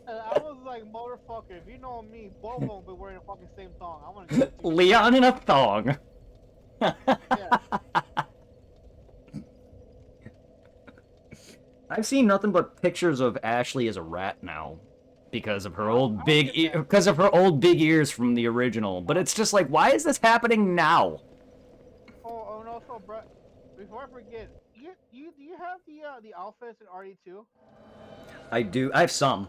And I was like, motherfucker, if you know me, both of them be wearing a fucking same thong. I want to get Leon in a thong. Yeah. I've seen nothing but pictures of Ashley as a rat now, because of her old big ears from the original. But it's just like, why is this happening now? Oh, and also, Brett, before I forget, do you have the outfits in RE2? I do. I have some.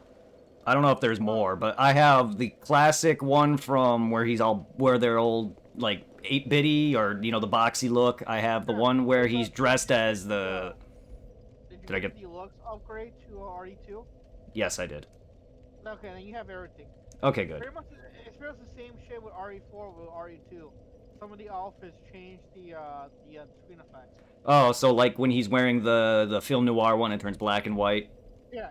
I don't know if there's more, but I have the classic one from where they're old, like 8-bitty or the boxy look. I have the one where he's dressed as the. Did I get the deluxe upgrade to RE2? Yes, I did. Okay, then you have everything. Okay, good. Pretty much, it's pretty much the same shit with RE4 with RE2. Some of the outfits change the screen effects. Oh, so like when he's wearing the film noir one, it turns black and white. Yeah.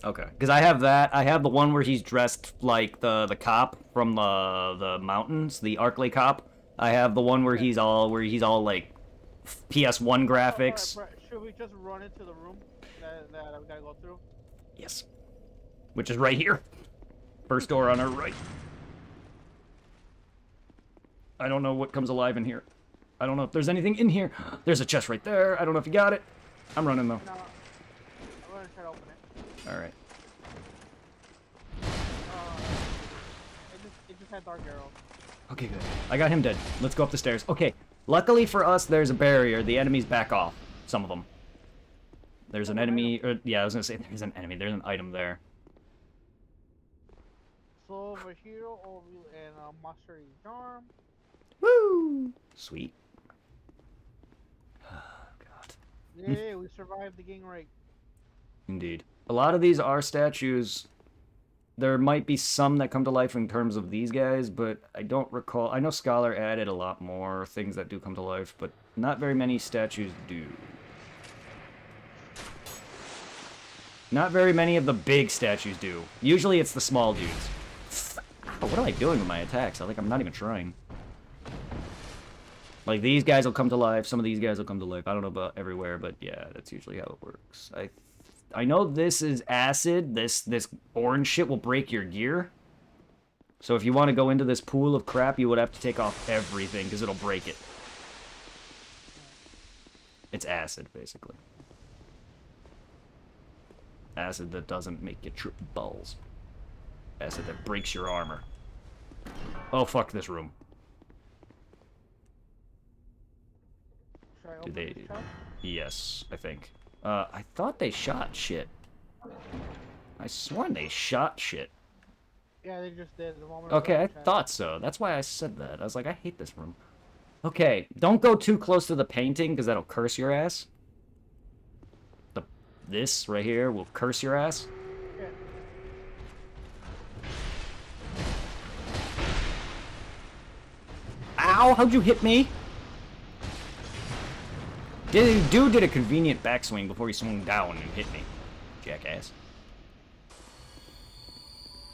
Okay, because I have that. I have the one where he's dressed like the cop from the mountains, the Arklay cop. I have the one where he's all like PS1 graphics. Right. Should we just run into the room that we gotta go through? Yes. Which is right here. First door on our right. I don't know what comes alive in here. I don't know if there's anything in here. There's a chest right there. I don't know if you got it. I'm running though. No. I'm gonna try to open it. Alright. It just had dark arrows. Okay, good. I got him dead. Let's go up the stairs. Okay. Luckily for us, there's a barrier. The enemies back off. Some of them. There's an enemy. Yeah, I was gonna say there's an enemy. There's an item there. So over here, and Master Arm. Woo! Sweet. Oh, God. Yeah, we survived the gang rape. Indeed. A lot of these are statues. There might be some that come to life in terms of these guys, but I don't recall. I know Scholar added a lot more things that do come to life, but not very many statues do. Not very many of the big statues do. Usually it's the small dudes. Oh, what am I doing with my attacks? I'm not even trying. Like, these guys will come to life, some of these guys will come to life. I don't know about everywhere, but yeah, that's usually how it works. I know this is acid. This orange shit will break your gear. So if you want to go into this pool of crap, you would have to take off everything, because it'll break it. It's acid, basically. Acid that doesn't make you trip balls. Acid that breaks your armor. Oh, fuck this room. Should I Do open they... this chest? Yes, I think. I thought they shot shit. I sworn they shot shit. Yeah, they just did the moment. Okay, I thought so. That's why I said that. I was like, I hate this room. Okay, don't go too close to the painting, because that'll curse your ass. This right here will curse your ass. Yeah. Ow, how'd you hit me? Dude did a convenient backswing before he swung down and hit me. Jackass.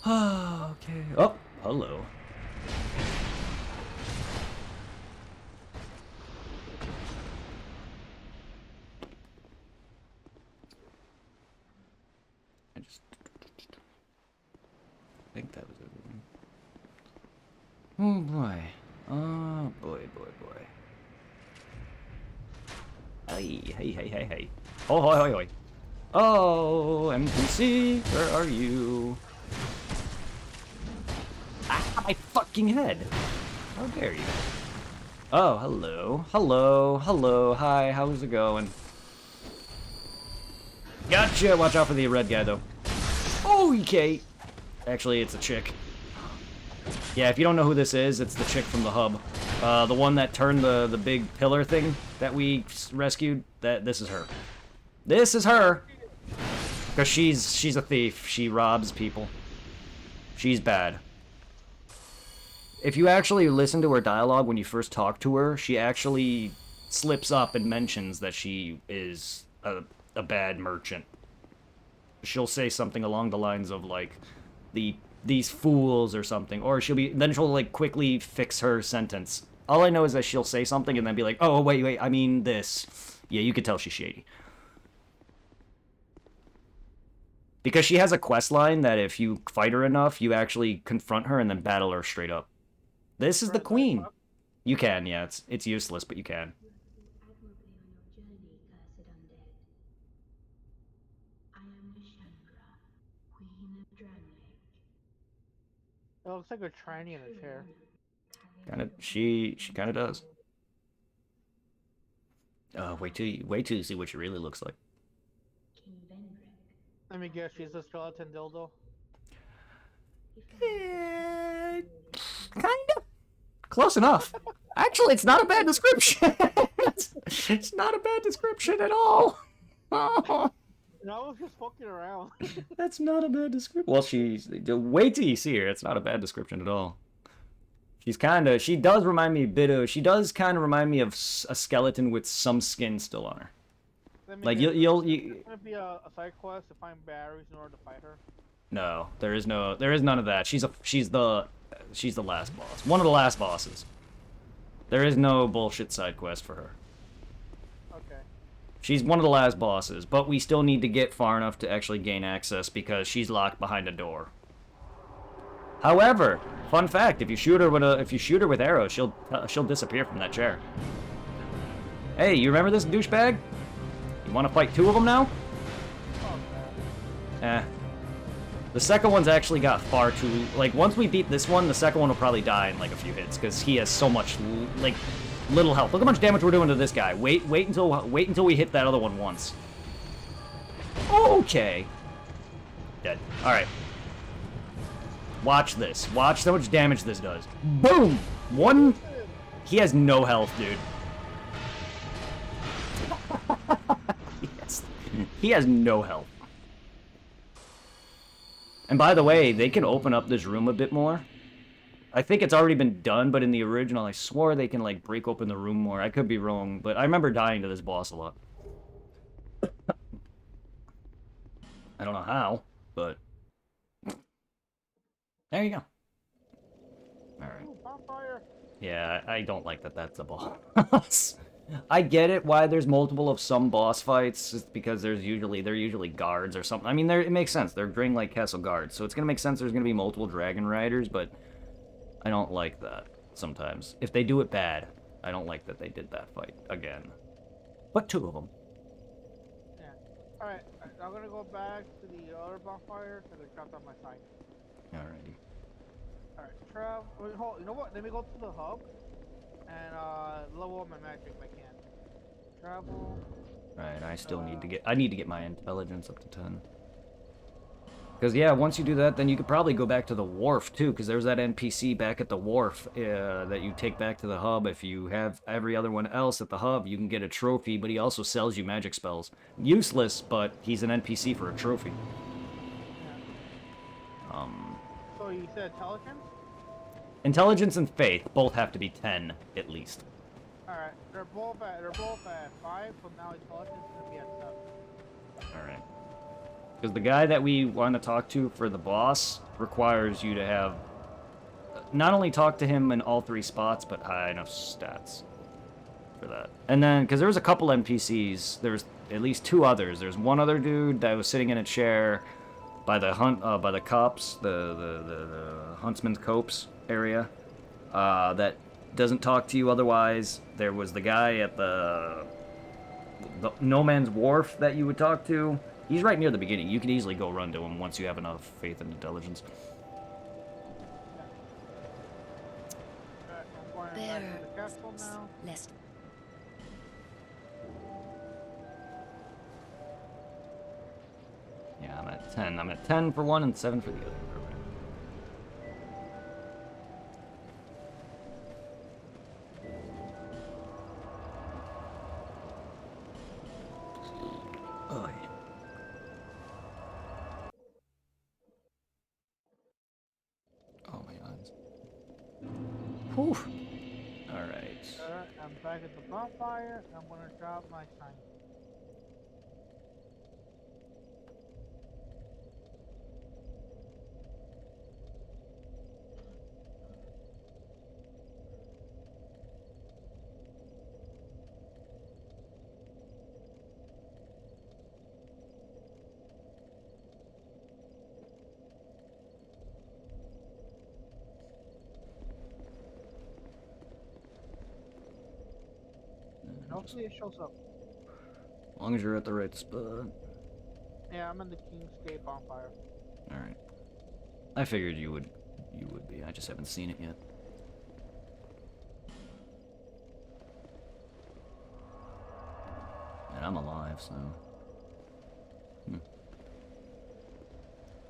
Okay. Oh, hello. I think that was everything. Oh boy. Oh boy, boy, boy. Hey. Oh, hoi, hoi, hoi. Oh, NPC, where are you? Ah, my fucking head. How dare you? Oh, hello. Hi, how's it going? Gotcha. Watch out for the red guy, though. Okay. Actually, it's a chick. Yeah, if you don't know who this is, it's the chick from the hub. The one that turned the big pillar thing that we rescued. This is her. This is her. Because she's a thief. She robs people. She's bad. If you actually listen to her dialogue when you first talk to her, she actually slips up and mentions that she is a bad merchant. She'll say something along the lines of, like, these fools or something, or then she'll, like, quickly fix her sentence. All I know is that she'll say something and then be like, oh, wait, I mean this. Yeah, you could tell she's shady. Because she has a quest line that if you fight her enough, you actually confront her and then battle her straight up. This is the queen. You can, yeah, it's useless, but you can. It looks like a tranny in a chair. She kind of does. Wait till you see what she really looks like. Let me guess, she's a skeleton dildo. Kind of. Close enough. Actually, it's not a bad description. It's not a bad description at all. Oh. No, I was just fucking around. That's not a bad description. Well, wait till you see her. It's not a bad description at all. She does kind of remind me of a skeleton with some skin still on her. Like, it's gonna be a side quest to find batteries in order to fight her. No, there is none of that. She's the last boss. One of the last bosses. There is no bullshit side quest for her. Okay. She's one of the last bosses, but we still need to get far enough to actually gain access because she's locked behind a door. However, fun fact: if you shoot her with arrows, she'll disappear from that chair. Hey, you remember this douchebag? You want to fight two of them now? Eh. The second one's actually got far too... Like, once we beat this one, the second one will probably die in, like, a few hits, because he has so much, like, little health. Look how much damage we're doing to this guy. Wait until we hit that other one once. Okay. Dead. Alright. Watch this. Watch how much damage this does. Boom! One... He has no health, dude. Yes. He has no health. And by the way, they can open up this room a bit more. I think it's already been done, but in the original, I swore they can, like, break open the room more. I could be wrong, but I remember dying to this boss a lot. I don't know how, but... There you go. Alright. Yeah, I don't like that that's a boss. I get it why there's multiple of some boss fights, just because they're usually guards or something. I mean, it makes sense. They're Draenlight Castle guards, so it's gonna make sense there's gonna be multiple dragon riders, but I don't like that sometimes. If they do it bad, I don't like that they did that fight again. But two of them. Yeah. Alright, I'm gonna go back to the other bonfire because I dropped on my side. Alrighty. Alright, travel. Wait, hold. You know what? Let me go to the hub and level up my magic if I can. Travel. Right, I still need to get... I need to get my intelligence up to 10. Because, yeah, once you do that, then you could probably go back to the wharf, too, because there's that NPC back at the wharf that you take back to the hub. If you have every other one else at the hub, you can get a trophy, but he also sells you magic spells. Useless, but he's an NPC for a trophy. Yeah. So you said intelligence? Intelligence and faith both have to be 10, at least. Alright, they're both at 5, so now intelligence is gonna be at 7. Alright. Because the guy that we want to talk to for the boss requires you to have... Not only talk to him in all 3 spots, but high enough stats for that. And then, because there was a couple NPCs, there's at least 2 others. There's one other dude that was sitting in a chair by the by the cops, the Huntsman's Copes area, that doesn't talk to you otherwise. There was the guy at the No Man's Wharf that you would talk to. He's right near the beginning. You could easily go run to him once you have enough faith and intelligence. I'm going back to the castle now. Less. Yeah, I'm at 10. I'm at 10 for one and 7 for the other. Oh, yeah. Oh my god. Whew. Alright. I'm back at the bonfire. I'm gonna drop my sign. Hopefully it shows up. As long as you're at the right spot. Yeah, I'm in the King's Gate bonfire. Alright. I figured you would be. I just haven't seen it yet. And I'm alive, so... It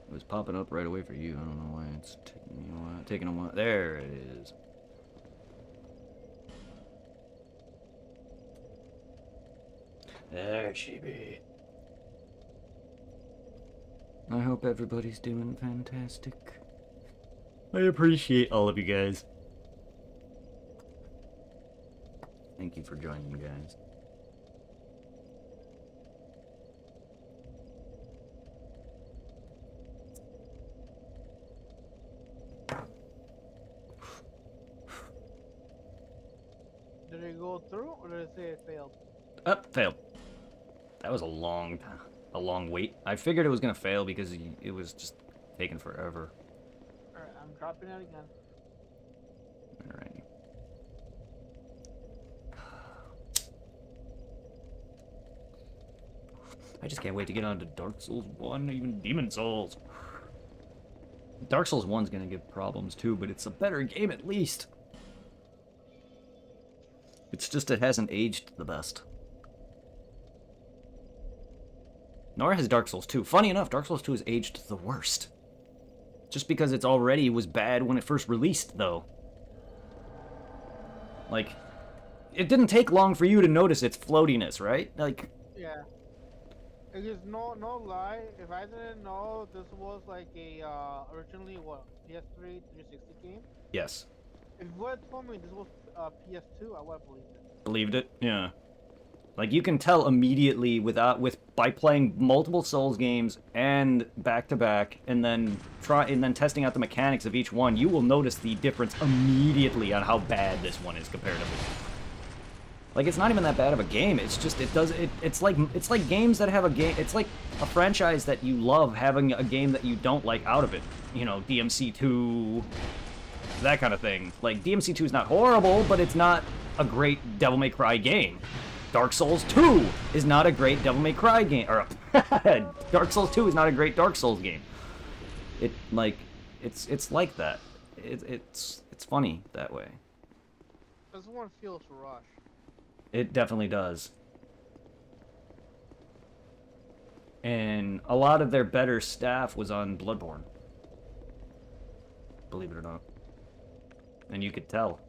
was popping up right away for you. I don't know why it's taking a while. There it is. There she be. I hope everybody's doing fantastic. I appreciate all of you guys. Thank you for joining, guys. Did it go through, or did it say it failed? Failed. That was a long wait. I figured it was gonna fail because it was just taking forever. Alright, I'm dropping it again. Alright. I just can't wait to get on to Dark Souls 1, even Demon Souls. Dark Souls 1's gonna give problems too, but it's a better game at least. It's just it hasn't aged the best. Nor has Dark Souls 2. Funny enough, Dark Souls 2 has aged the worst. Just because it's already was bad when it first released, though. Like, it didn't take long for you to notice its floatiness, right? Like... Yeah. It is no lie. If I didn't know this was like a originally what PS3 360 game. Yes. If you would have told me this was PS2, I would have believed it. Believed it? Yeah. Like you can tell immediately by playing multiple Souls games and back to back, and then testing out the mechanics of each one. You will notice the difference immediately on how bad this one is comparatively. Like it's not even that bad of a game. It's just it's like games that have a game. It's like a franchise that you love having a game that you don't like out of it. You know, DMC2, that kind of thing. Like DMC2 is not horrible, but it's not a great Devil May Cry game. Dark Souls 2 is not a great Devil May Cry game, or Dark Souls 2 is not a great Dark Souls game. It's like that. it's funny that way. This one feels rushed. It definitely does. And a lot of their better staff was on Bloodborne. Believe it or not. And you could tell.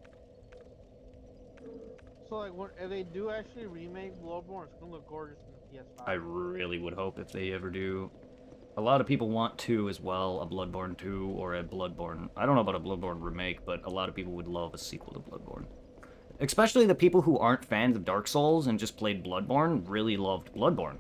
So like, if they do actually remake Bloodborne, it's gonna look gorgeous in the PS5. I really would hope if they ever do. A lot of people want 2 as well, a Bloodborne 2 or a Bloodborne... I don't know about a Bloodborne remake, but a lot of people would love a sequel to Bloodborne. Especially the people who aren't fans of Dark Souls and just played Bloodborne really loved Bloodborne.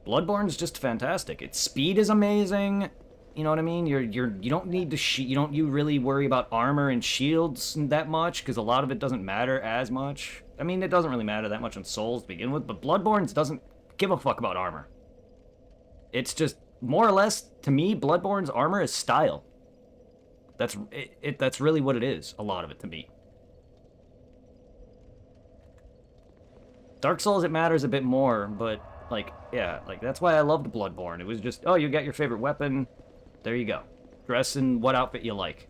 Bloodborne's just fantastic. Its speed is amazing. You know what I mean? You don't need to you really worry about armor and shields that much because a lot of it doesn't matter as much. I mean, it doesn't really matter that much in Souls to begin with, but Bloodborne's doesn't give a fuck about armor. It's just more or less to me, Bloodborne's armor is style. That's really what it is. A lot of it to me. Dark Souls, it matters a bit more, but like, yeah, like that's why I loved Bloodborne. It was just, oh, you got your favorite weapon. There you go. Dress in what outfit you like.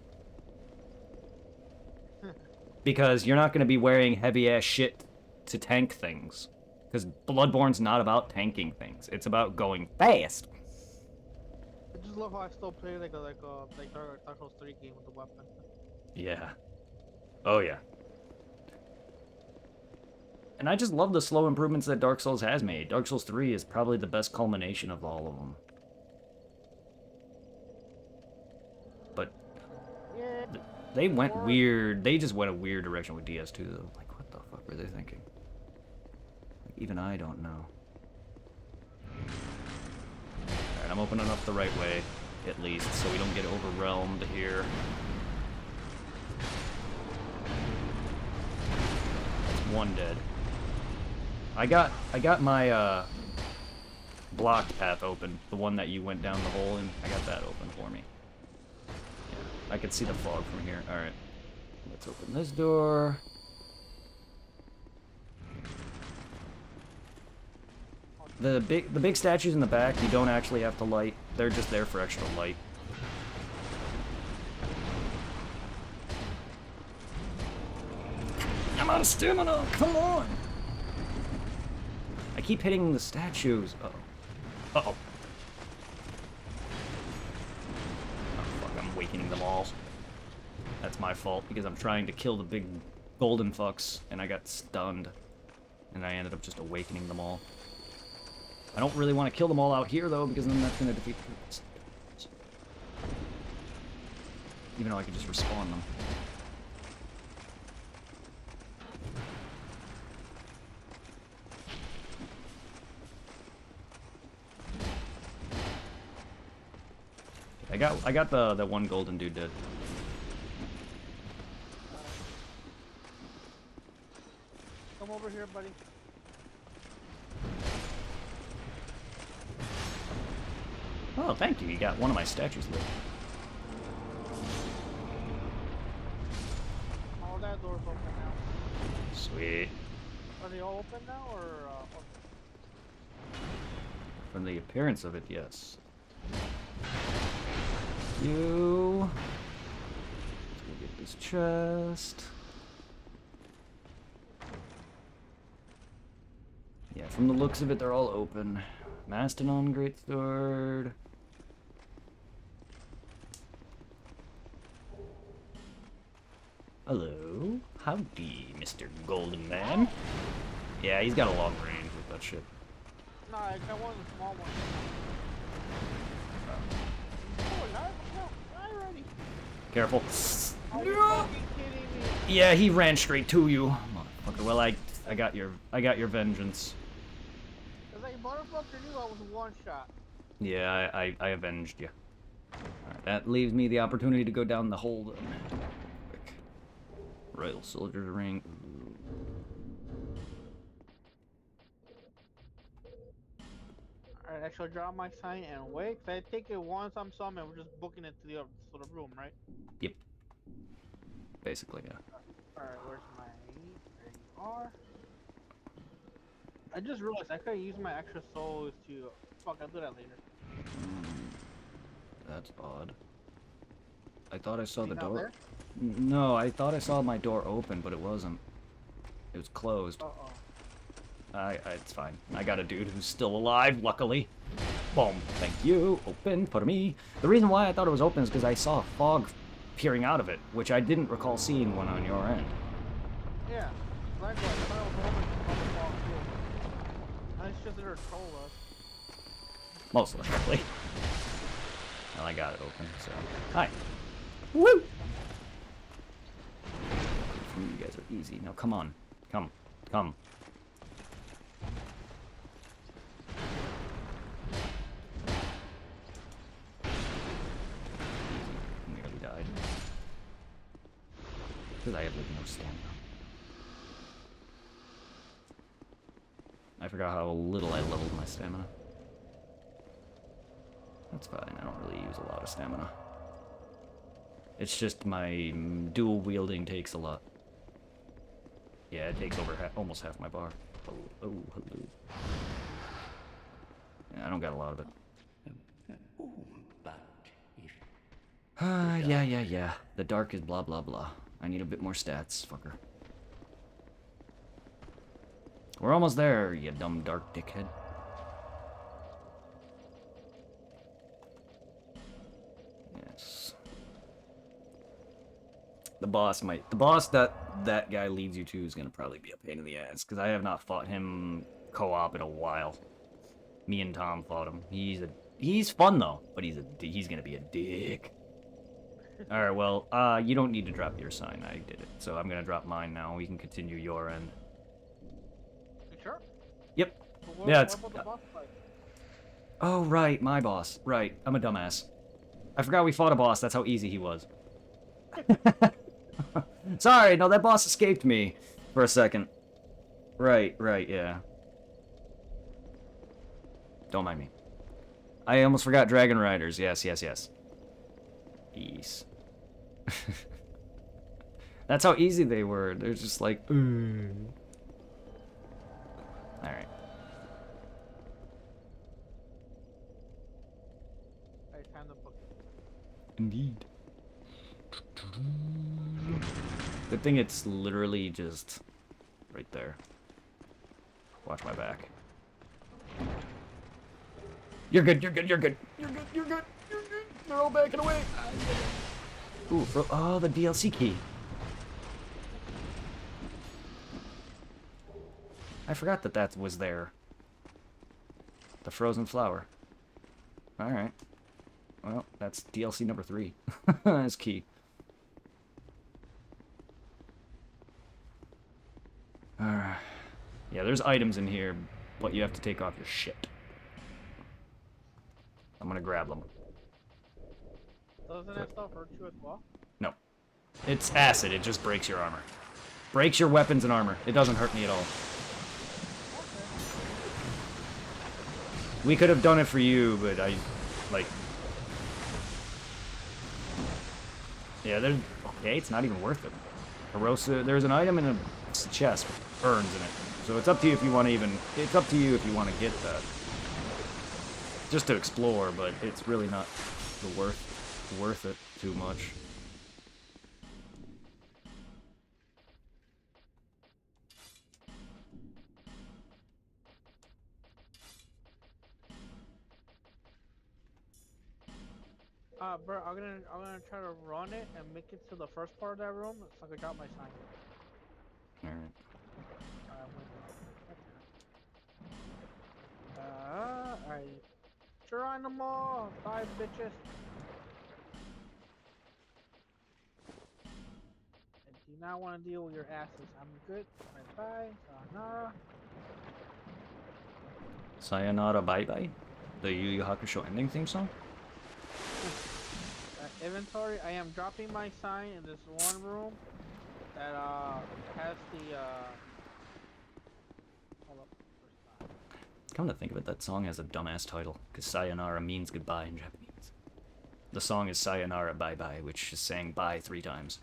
Because you're not going to be wearing heavy-ass shit to tank things. Because Bloodborne's not about tanking things. It's about going fast. I just love how I still play like Dark Souls 3 game with the weapon. Yeah. Oh, yeah. And I just love the slow improvements that Dark Souls has made. Dark Souls 3 is probably the best culmination of all of them. But Yeah. they went weird. They just went a weird direction with DS2, though. Like, what the fuck were they thinking? Like, even I don't know. Alright, I'm opening up the right way, at least, so we don't get overwhelmed here. That's one dead. I got my blocked path open, the one that you went down the hole in. I got that open for me. Yeah, I could see the fog from here. All right, let's open this door. The big statues in the back, you don't actually have to light. They're just there for extra light. I'm out of stamina. Come on. I keep hitting the statues. Uh-oh. Uh-oh. Oh, fuck, I'm awakening them all. That's my fault, because I'm trying to kill the big golden fucks, and I got stunned. And I ended up just awakening them all. I don't really want to kill them all out here, though, because then that's going to defeat the... Even though I could just respawn them. I got the one golden dude dead. Come over here, buddy. Oh, thank you. You got one of my statues lit. All that door's open now. Sweet. Are they all open now, or open? From the appearance of it, yes. You. Let's go get this chest. Yeah, from the looks of it, they're all open. Mastodon Greatsword. Hello. Howdy, Mr. Golden Man. Yeah, he's got a long range with that shit. Nah, I got one of the small ones. Oh, not already. Careful. Are you fucking kidding me? Yeah, he ran straight to you. Motherfucker. Well, I got your vengeance. Cause like motherfucker knew I was one shot. Yeah, I avenged you. Alright, that leaves me the opportunity to go down the hole then. Quick. Royal Soldier's Ring. Alright, I shall draw my sign and wait. Cause I take it once I'm summoned, we're just booking it to the other sort of room, right? Yep. Basically, yeah. Alright, where's my... There you are. I just realized I could use my extra souls to... Fuck, I'll do that later. That's odd. I thought I saw Is he the not door. there? No, I thought I saw my door open, but it wasn't. It was closed. Uh-oh. It's fine. I got a dude who's still alive, luckily. Boom. Thank you. Open for me. The reason why I thought it was open is because I saw fog peering out of it, which I didn't recall seeing one on your end. Yeah. Likewise, I thought it was open from the ball too. I just there told us. Most likely. Well, I got it open, so. Hi. Woo! You guys are easy. Now come on. Come. Come. Nearly died. Because I have like no stamina. I forgot how little I leveled my stamina. That's fine, I don't really use a lot of stamina. It's just my dual wielding takes a lot. Yeah, it takes over almost half my bar. Oh, hello. Yeah, I don't got a lot of it. Yeah. The dark is blah blah blah. I need a bit more stats, fucker. We're almost there, you dumb dark dickhead. Yes. The boss that guy leads you to is gonna probably be a pain in the ass, because I have not fought him co-op in a while. Me and Tom fought him. He's fun though, but he's gonna be a dick. All right, well, you don't need to drop your sign. I did it, so I'm gonna drop mine now. We can continue your end. You sure? Yep. What, Yeah, it's. what about the boss fight? Oh right, my boss. Right, I'm a dumbass. I forgot we fought a boss. That's how easy he was. Sorry, no, that boss escaped me for a second. Right, yeah. Don't mind me. I almost forgot Dragon Riders. Yes. Peace. That's how easy they were. They're just like, alright. Alright, time to book it. Indeed. Good thing it's literally just right there. Watch my back. You're good. They're all backing away. Ooh, oh, the DLC key. I forgot that was there. The frozen flower. Alright. Well, that's DLC number 3. That's key. Alright. Yeah, there's items in here, but you have to take off your shit. I'm gonna grab them. Doesn't that stuff hurt you as well? No. It's acid, it just breaks your armor. Breaks your weapons and armor. It doesn't hurt me at all. We could have done it for you, but yeah, there's... Okay, it's not even worth it. Corrosive... There's an item in a chest with urns in it. So it's up to you if you want to even... It's up to you if you want to get that. Just to explore, but it's really not worth it too much. Bro, I'm gonna try to run it and make it to the first part of that room so I can drop my sign. Alright. Alright. Geronimo! Bye, bitches! I do not want to deal with your asses. I'm good. Bye-bye. Sayonara. Sayonara Bye Bye? The Yu Yu Hakusho ending theme song? Inventory, I am dropping my sign in this one room that has the hold up. Come to think of it, that song has a dumbass title, because sayonara means goodbye in Japanese. The song is Sayonara Bye Bye, which is saying bye 3 times.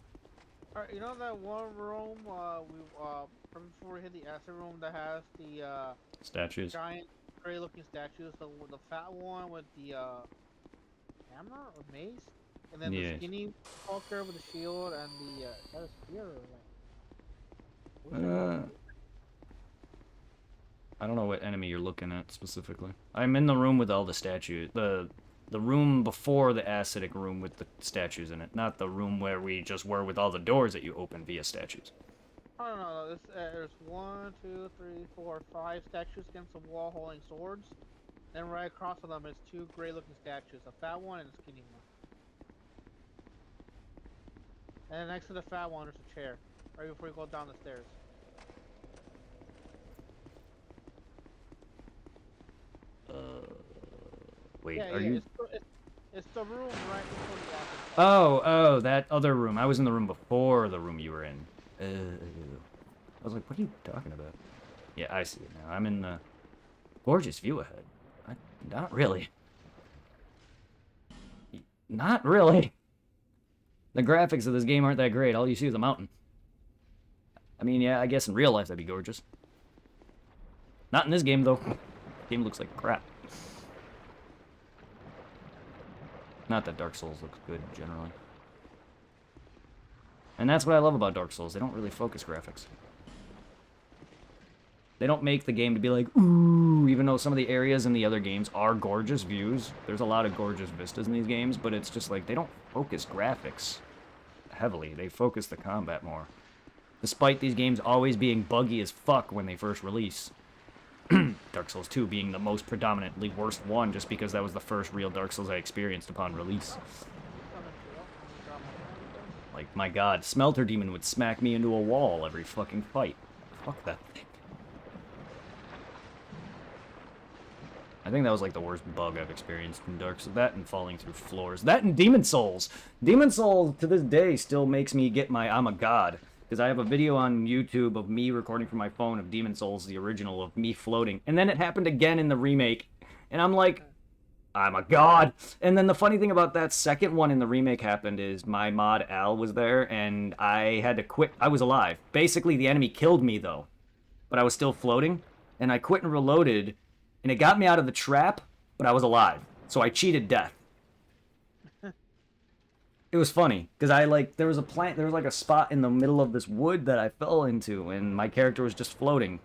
Alright, you know that one room right before we hit the acid room that has the Statues. giant gray looking statues, the fat one with the hammer or mace? and then the Yeah. skinny fucker with the shield and the is that a spear or Uh, I don't know what enemy you're looking at specifically. I'm in the room with all the statues. The room before the acidic room with the statues in it, not the room where we just were with all the doors that you open via statues. I don't know. There's 1, 2, 3, 4, 5 statues against the wall holding swords. Then right across from them is 2 gray-looking statues, a fat one and a skinny one. And then next to the fat one there's a chair, right before you go down the stairs. Wait, Yeah, are yeah, you? it's the room right before the acid. Oh, that other room. I was in the room before the room you were in. I was like, what are you talking about? Yeah, I see it now. I'm in the gorgeous view ahead. Not really. Not really. The graphics of this game aren't that great. All you see is a mountain. I mean, yeah, I guess in real life that'd be gorgeous. Not in this game, though. Game looks like crap. Not that Dark Souls looks good, generally. And that's what I love about Dark Souls. They don't really focus graphics. They don't make the game to be like, ooh, even though some of the areas in the other games are gorgeous views. There's a lot of gorgeous vistas in these games, but it's just like, they don't focus graphics heavily. They focus the combat more. Despite these games always being buggy as fuck when they first release. Dark Souls 2 being the most predominantly worst one, just because that was the first real Dark Souls I experienced upon release. Like, my god, Smelter Demon would smack me into a wall every fucking fight. Fuck that thing. I think that was like the worst bug I've experienced in Dark Souls. That and falling through floors. That and Demon Souls! Demon Souls, to this day, still makes me get my I'm a god. Because I have a video on YouTube of me recording from my phone of Demon Souls, the original, of me floating. And then it happened again in the remake. And I'm like, I'm a god! And then the funny thing about that second one in the remake happened is my mod Al was there, and I had to quit. I was alive. Basically, the enemy killed me, though. But I was still floating. And I quit and reloaded, and it got me out of the trap, but I was alive. So I cheated death. It was funny, because there was a spot in the middle of this wood that I fell into, and my character was just floating.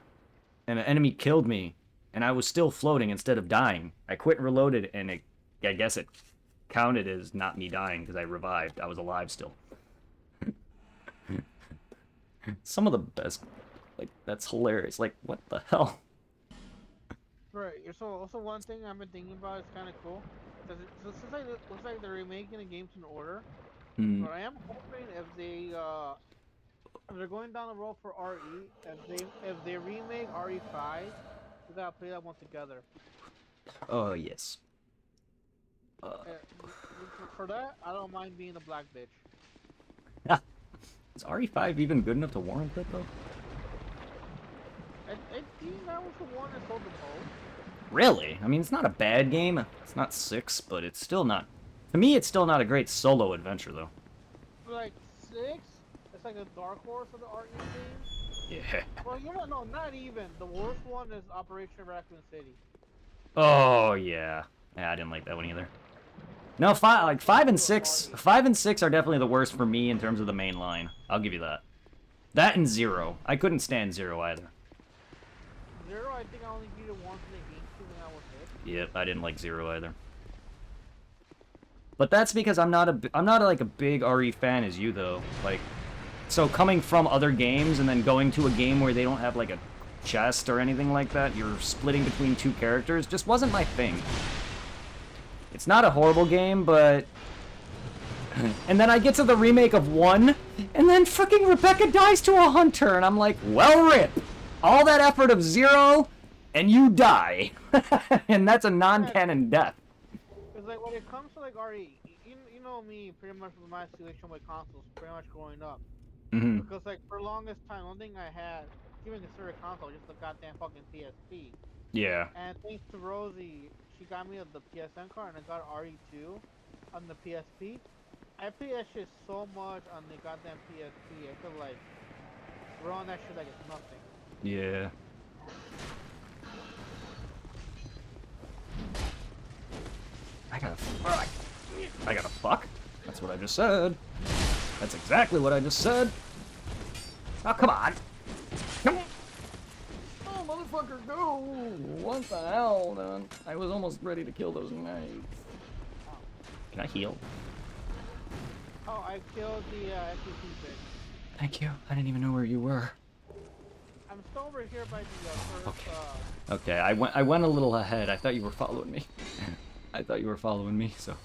And an enemy killed me, and I was still floating instead of dying. I quit and reloaded, and I guess it counted as not me dying, because I revived. I was alive still. Some of the best, that's hilarious. Like, what the hell? Right. So also one thing I've been thinking about is kind of cool. So it looks like they're remaking the games in order. But I am hoping if they're going down the road for RE, if they remake RE5, we gotta play that one together. Oh, yes. For that, I don't mind being a black bitch. Is RE5 even good enough to warrant that, though? I think that was the one that sold the most. Really? I mean, it's not a bad game. It's not 6, but it's still not... To me, it's still not a great solo adventure, though. Like 6, it's like a dark horse of the RE games. Yeah. Well, no, not even. The worst one is Operation Raccoon City. Oh, yeah. Yeah, I didn't like that one either. No, 5 and 6... 5 and 6 are definitely the worst for me in terms of the main line. I'll give you that. That and 0. I couldn't stand 0 either. 0, I think I only beat it once in the GameCube and that was it. Yep, I didn't like 0 either. But that's because I'm not like a big RE fan as you, though. Like, so coming from other games and then going to a game where they don't have like a chest or anything like that, you're splitting between 2 characters, just wasn't my thing. It's not a horrible game, but... And then I get to the remake of 1, and then fucking Rebecca dies to a hunter, and I'm like, well, rip! All that effort of 0, and you die. And that's a non-canon death. Because like when it comes to like RE, you know me pretty much with my situation with consoles pretty much growing up. Because like for the longest time, one thing I had, even considered a console, just the goddamn fucking PSP. Yeah. And thanks to Rosie, she got me the PSN card and I got RE2 on the PSP. I play that shit so much on the goddamn PSP. I feel like we're on that shit like it's nothing. Yeah. I gotta fuck? That's what I just said. That's exactly what I just said. Oh, come on. Come on. Oh, motherfucker, go. What the hell, man? I was almost ready to kill those knights. Can I heal? Oh, I killed the SCP bitch. Thank you. I didn't even know where you were. I'm still over here by the first, Okay, I went a little ahead. I thought you were following me. I thought you were following me, so.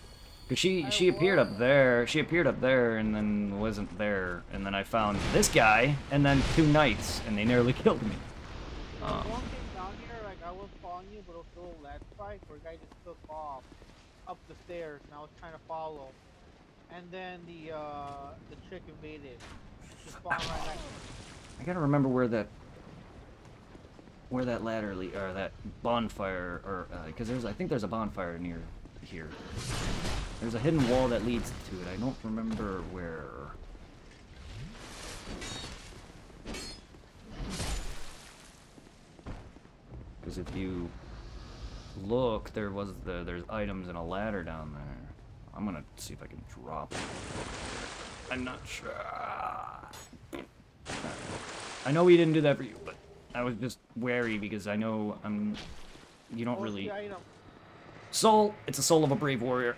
Cause she appeared up there. She appeared up there and then wasn't there. And then I found this guy and then 2 knights and they nearly killed me. One came down here, like I was following you, but it was a little ledge fight where a guy just took off up the stairs and I was trying to follow. And then the chick invaded. She spawned right next to me. I gotta remember where that ladder or that bonfire or because I think there's a bonfire near here. There's a hidden wall that leads to it. I don't remember where. Because if you look, there's items and a ladder down there. I'm gonna see if I can drop it. I'm not sure. I know we didn't do that for you, but I was just wary because I know you don't really. Soul. It's a soul of a brave warrior.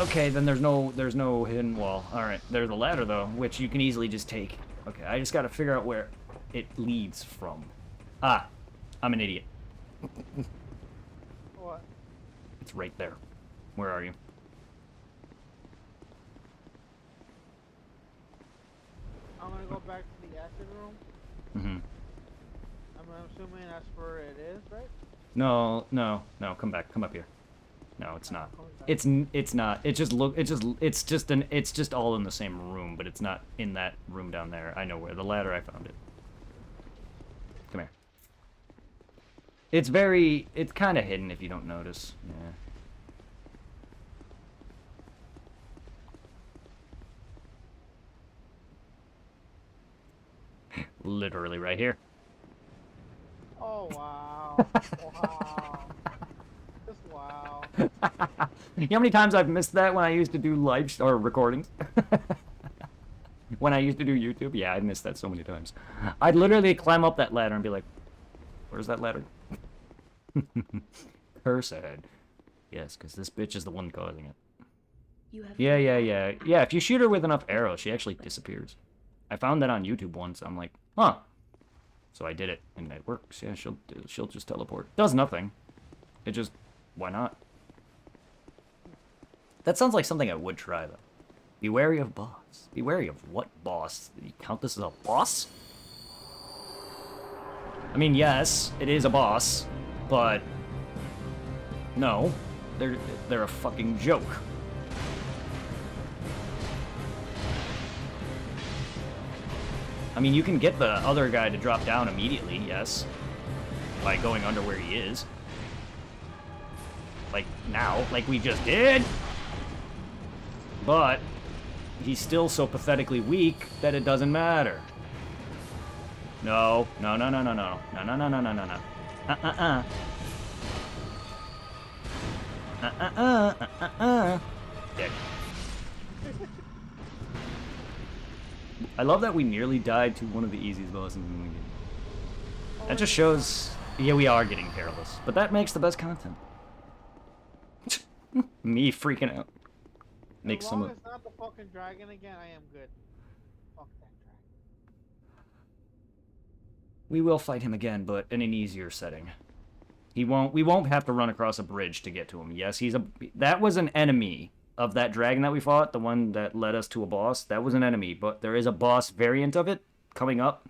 Okay, then there's no hidden wall. All right, there's a ladder though, which you can easily just take. Okay, I just gotta figure out where it leads from. Ah, I'm an idiot. What? It's right there. Where are you? I'm gonna go back to the acid room. Mm-hmm. I'm assuming that's where it is, right? No, come back. Come up here. No, it's not. It's not. It's just all in the same room, but it's not in that room down there. I know where. The ladder, I found it. Come here. It's kind of hidden if you don't notice. Yeah. Literally right here. Oh, wow. Wow. Just wow. You know how many times I've missed that when I used to do live or recordings? When I used to do YouTube? Yeah, I missed that so many times. I'd literally climb up that ladder and be like, where's that ladder? Cursed. Yes, because this bitch is the one causing it. Yeah. Yeah, if you shoot her with enough arrows, she actually disappears. I found that on YouTube once. I'm like, huh. So I did it, and it works. Yeah, she'll just teleport. Does nothing. It just, why not? That sounds like something I would try, though. Be wary of boss. Be wary of what boss? Did you count this as a boss? I mean, yes, it is a boss, but no, they're a fucking joke. I mean, you can get the other guy to drop down immediately, yes, by going under where he is. Like now, like we just did. But he's still so pathetically weak that it doesn't matter. No. Dead. I love that we nearly died to one of the easiest bosses in the game. That just shows, yeah, we are getting careless, but that makes the best content. Me freaking out. Makes as some long of. as it's not the fucking dragon again, I am good. Fuck that dragon. We will fight him again, but in an easier setting. We won't have to run across a bridge to get to him. Yes, that was an enemy of that dragon that we fought, the one that led us to a boss. That was an enemy, but there is a boss variant of it coming up.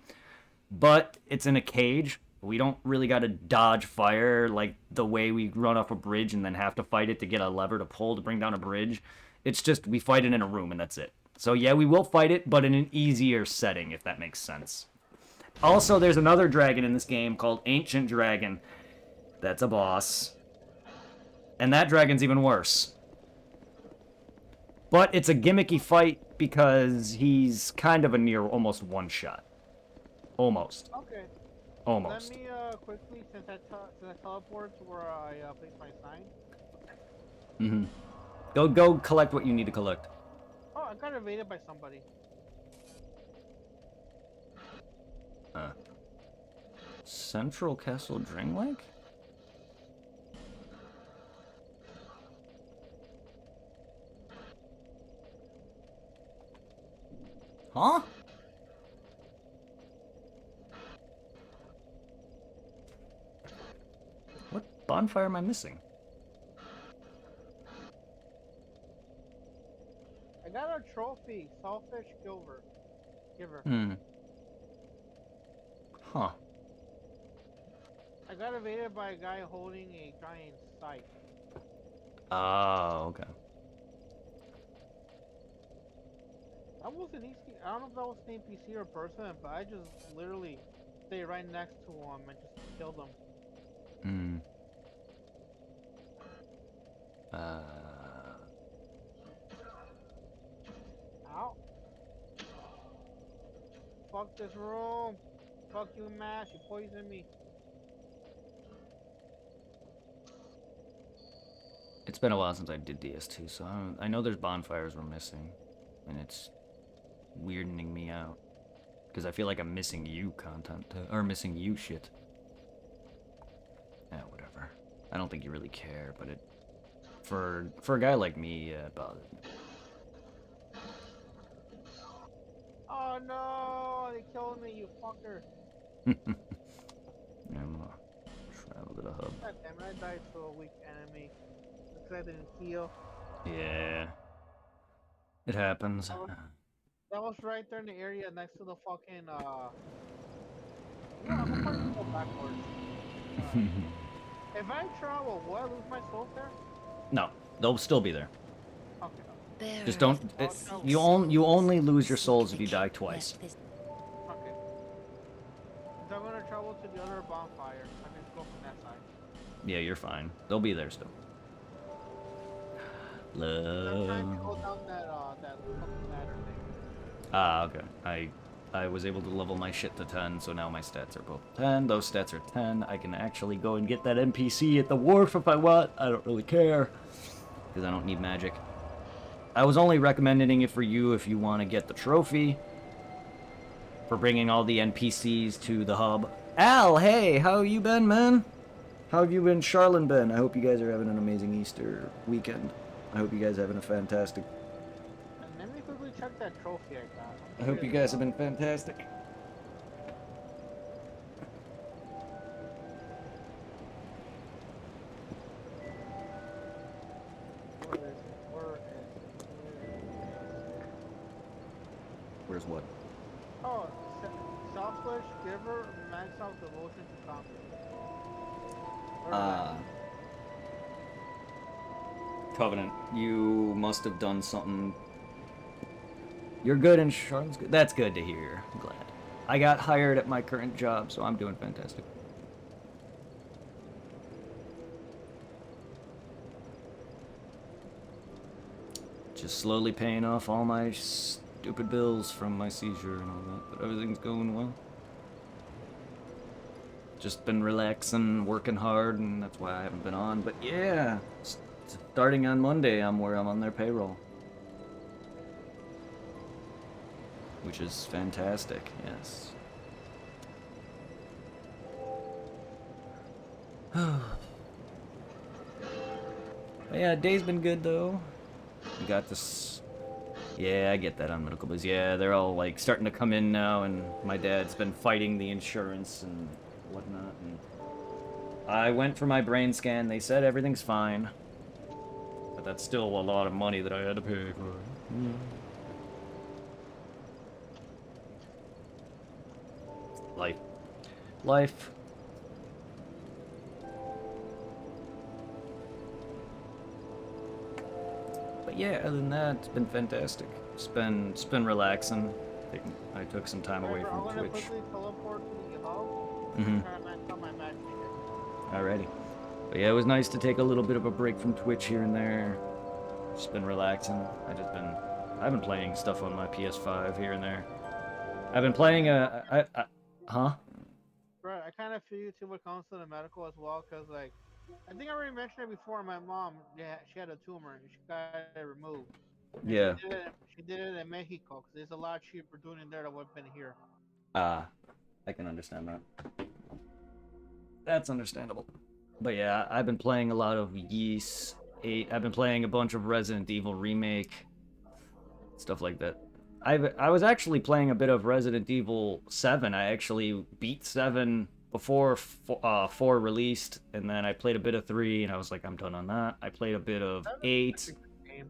But it's in a cage. We don't really got to dodge fire like the way we run off a bridge and then have to fight it to get a lever to pull to bring down a bridge. It's just we fight it in a room and that's it. So yeah, we will fight it, but in an easier setting, if that makes sense. Also, there's another dragon in this game called Ancient Dragon. That's a boss. And that dragon's even worse. But it's a gimmicky fight because he's kind of a near almost one-shot. Almost. Okay. Almost. Let me quickly, since I teleported to where I placed my sign. Mm-hmm. Go collect what you need to collect. Oh, I got evaded by somebody. Central Castle Drain Lake? Huh? What bonfire am I missing? I got a trophy, Saltfish Giver. Hmm. Huh. I got evaded by a guy holding a giant scythe. Oh, okay. That was an easy. I don't know if that was an NPC or person, but I just literally stayed right next to him and just killed him. Hmm. Ow. Fuck this room. Fuck you, Mash. You poisoned me. It's been a while since I did DS2, so I know there's bonfires we're missing, and it's weirding me out. Because I feel like I'm missing you content, or missing you shit. Yeah, whatever. I don't think you really care, but it... For a guy like me, yeah, it bothers me. Oh no! They killed me, you fucker. Yeah, I'm gonna travel to the hub. God damn it, I died to a weak enemy. Because I didn't heal. Yeah. It happens. That was right there in the area next to the fucking, You know, I'm gonna probably go backwards. If I travel, will I lose my soul there? No, they'll still be there. Okay. Just don't... you only lose your souls if you die twice. Okay. So I'm gonna travel to the other bonfire. I can just go from that side. Yeah, you're fine. They'll be there still. I'm trying to go down that fucking ladder thing. Ah, okay. I was able to level my shit to 10, so now my stats are both 10. Those stats are 10. I can actually go and get that NPC at the wharf if I want. I don't really care, because I don't need magic. I was only recommending it for you if you want to get the trophy for bringing all the NPCs to the hub. Al, hey, how you been, man? How have you been, Charlene been? I hope you guys are having an amazing Easter weekend. I hope you guys are having a fantastic... And let me quickly check that trophy I got. I hope you guys have been fantastic. Where's what? Oh, Selfless Giver, max out devotion to conflict. Covenant, you must have done something. You're good and Charlotte's good. That's good to hear. I'm glad. I got hired at my current job, so I'm doing fantastic. Just slowly paying off all my stupid bills from my seizure and all that, but everything's going well. Just been relaxing, working hard, and that's why I haven't been on. But yeah, starting on Monday, I'm on their payroll. Which is fantastic, yes. Yeah, day's been good though. We got this. Yeah, I get that on medical bills. Yeah, they're all like starting to come in now, and my dad's been fighting the insurance and whatnot. And I went for my brain scan. They said everything's fine, but that's still a lot of money that I had to pay for. Life. But yeah, other than that, it's been fantastic. It's been relaxing. I took some time away from Twitch. I'm gonna quickly teleport to the hub. Mm-hmm. Try to max out my matchmaker. Alrighty. But yeah, it was nice to take a little bit of a break from Twitch here and there. Just been relaxing. I've been playing stuff on my PS5 here and there. I've been playing huh? Right, I kind of feel you too when it comes to the medical as well, cause like I think I already mentioned it before. My mom, yeah, she had a tumor and she got it removed, and Yeah. she did it in Mexico because it's a lot cheaper doing it there than what been here. Ah, I can understand that. That's understandable. But yeah, I've been playing a lot of Ys 8. I've been playing a bunch of Resident Evil Remake, stuff like that. I was actually playing a bit of Resident Evil 7. I actually beat 7 before 4 released, and then I played a bit of 3, and I was like, I'm done on that. I played a bit of That's 8. a good game.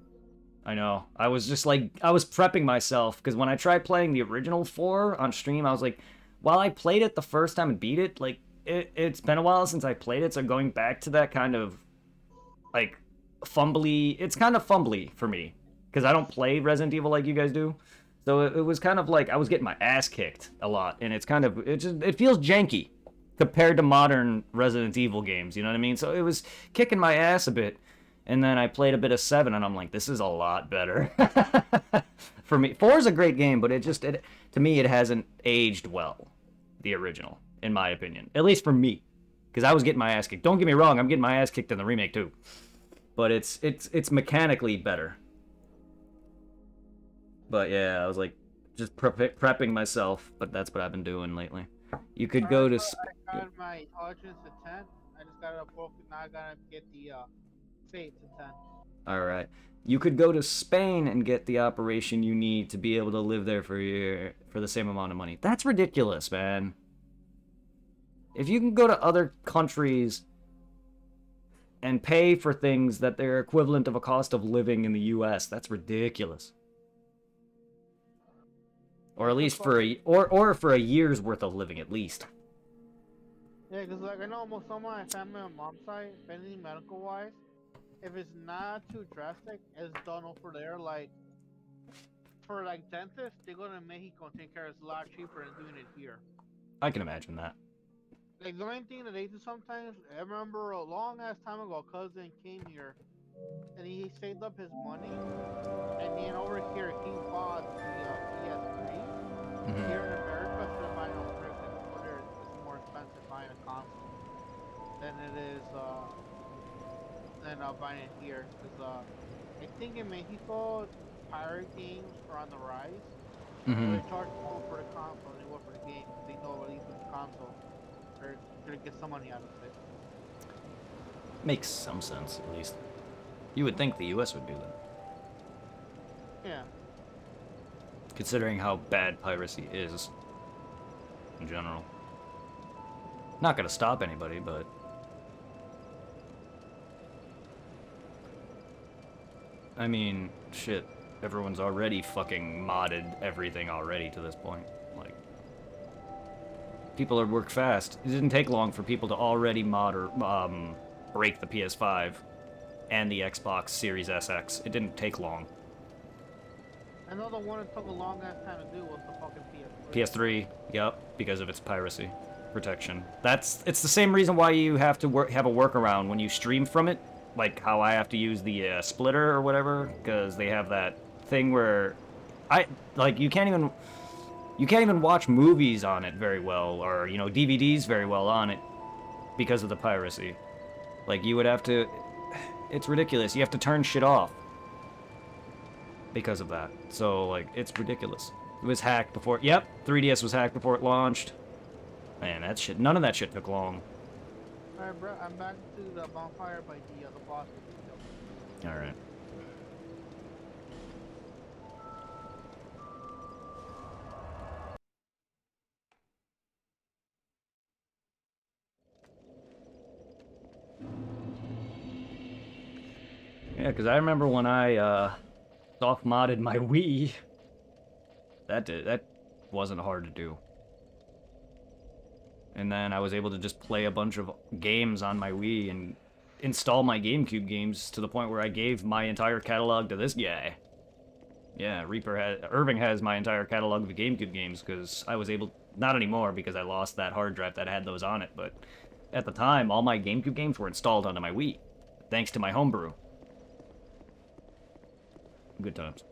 I know. I was just like, I was prepping myself, because when I tried playing the original 4 on stream, I was like, while I played it the first time and beat it, like, it's been a while since I played it, so going back to that kind of, like, fumbly, it's kind of fumbly for me, because I don't play Resident Evil like you guys do. So it was kind of like I was getting my ass kicked a lot, and it's kind of it feels janky compared to modern Resident Evil games. You know what I mean? So it was kicking my ass a bit, and then I played a bit of 7, and I'm like, this is a lot better for me. 4 is a great game, but it to me it hasn't aged well, the original, in my opinion, at least for me, because I was getting my ass kicked. Don't get me wrong, I'm getting my ass kicked in the remake too, but it's mechanically better. But yeah, I was like just prepping myself, but that's what I've been doing lately. You could Alright, go to bro. I got my intelligence to 10. I just gotta focus. Now I gotta get the fate to 10. all right. You could go to Spain and get the operation you need to be able to live there for a year for the same amount of money. That's ridiculous, man. If you can go to other countries and pay for things that they're equivalent of a cost of living in the US, that's ridiculous. Or at It's a least fuck. for or for a year's worth of living at least. Yeah, because like I know almost some of my family on mom's side, anything medical wise, if it's not too drastic, it's done over there. Like for like dentists, they go to Mexico and take care. It's a lot cheaper than doing it here. I can imagine that. Like the only thing that they do sometimes, I remember a long ass time ago, a cousin came here and he saved up his money, and then over here he bought the PS3 here in America instead of buying it over there. 'Cause over there it's more expensive buying a console than it is than buying it here. Because I think in Mexico pirate games are on the rise, so Mm-hmm. they charge more for the console than they will for the game because they know at least with the console they're gonna get some money out of it. Makes some sense, at least. You would think the US would do that, Yeah. considering how bad piracy is in general. Not gonna stop anybody, but I mean, shit. Everyone's already fucking modded everything already to this point. Like, people are work fast. It didn't take long for people to already mod or break the PS5 and the Xbox Series SX. It didn't take long. Another one that took a long ass time to do was the fucking PS3. PS3, yep, because of its piracy protection. It's the same reason why you have to have a workaround when you stream from it, like how I have to use the splitter or whatever, because they have that thing where I like you can't even watch movies on it very well, or DVDs very well on it because of the piracy. Like you would have to, it's ridiculous. You have to turn shit off because of that. So like it's ridiculous. It was hacked before. Yep, 3DS was hacked before it launched. Man, that shit. None of that shit took long. Alright, bro, I'm back to the bonfire by the boss. All right. Yeah, because I remember when I soft modded my Wii. That wasn't hard to do. And then I was able to just play a bunch of games on my Wii and install my GameCube games to the point where I gave my entire catalog to this guy. Yeah, Irving has my entire catalog of the GameCube games because I was able, not anymore because I lost that hard drive that had those on it, but at the time, all my GameCube games were installed onto my Wii, thanks to my homebrew. Good times.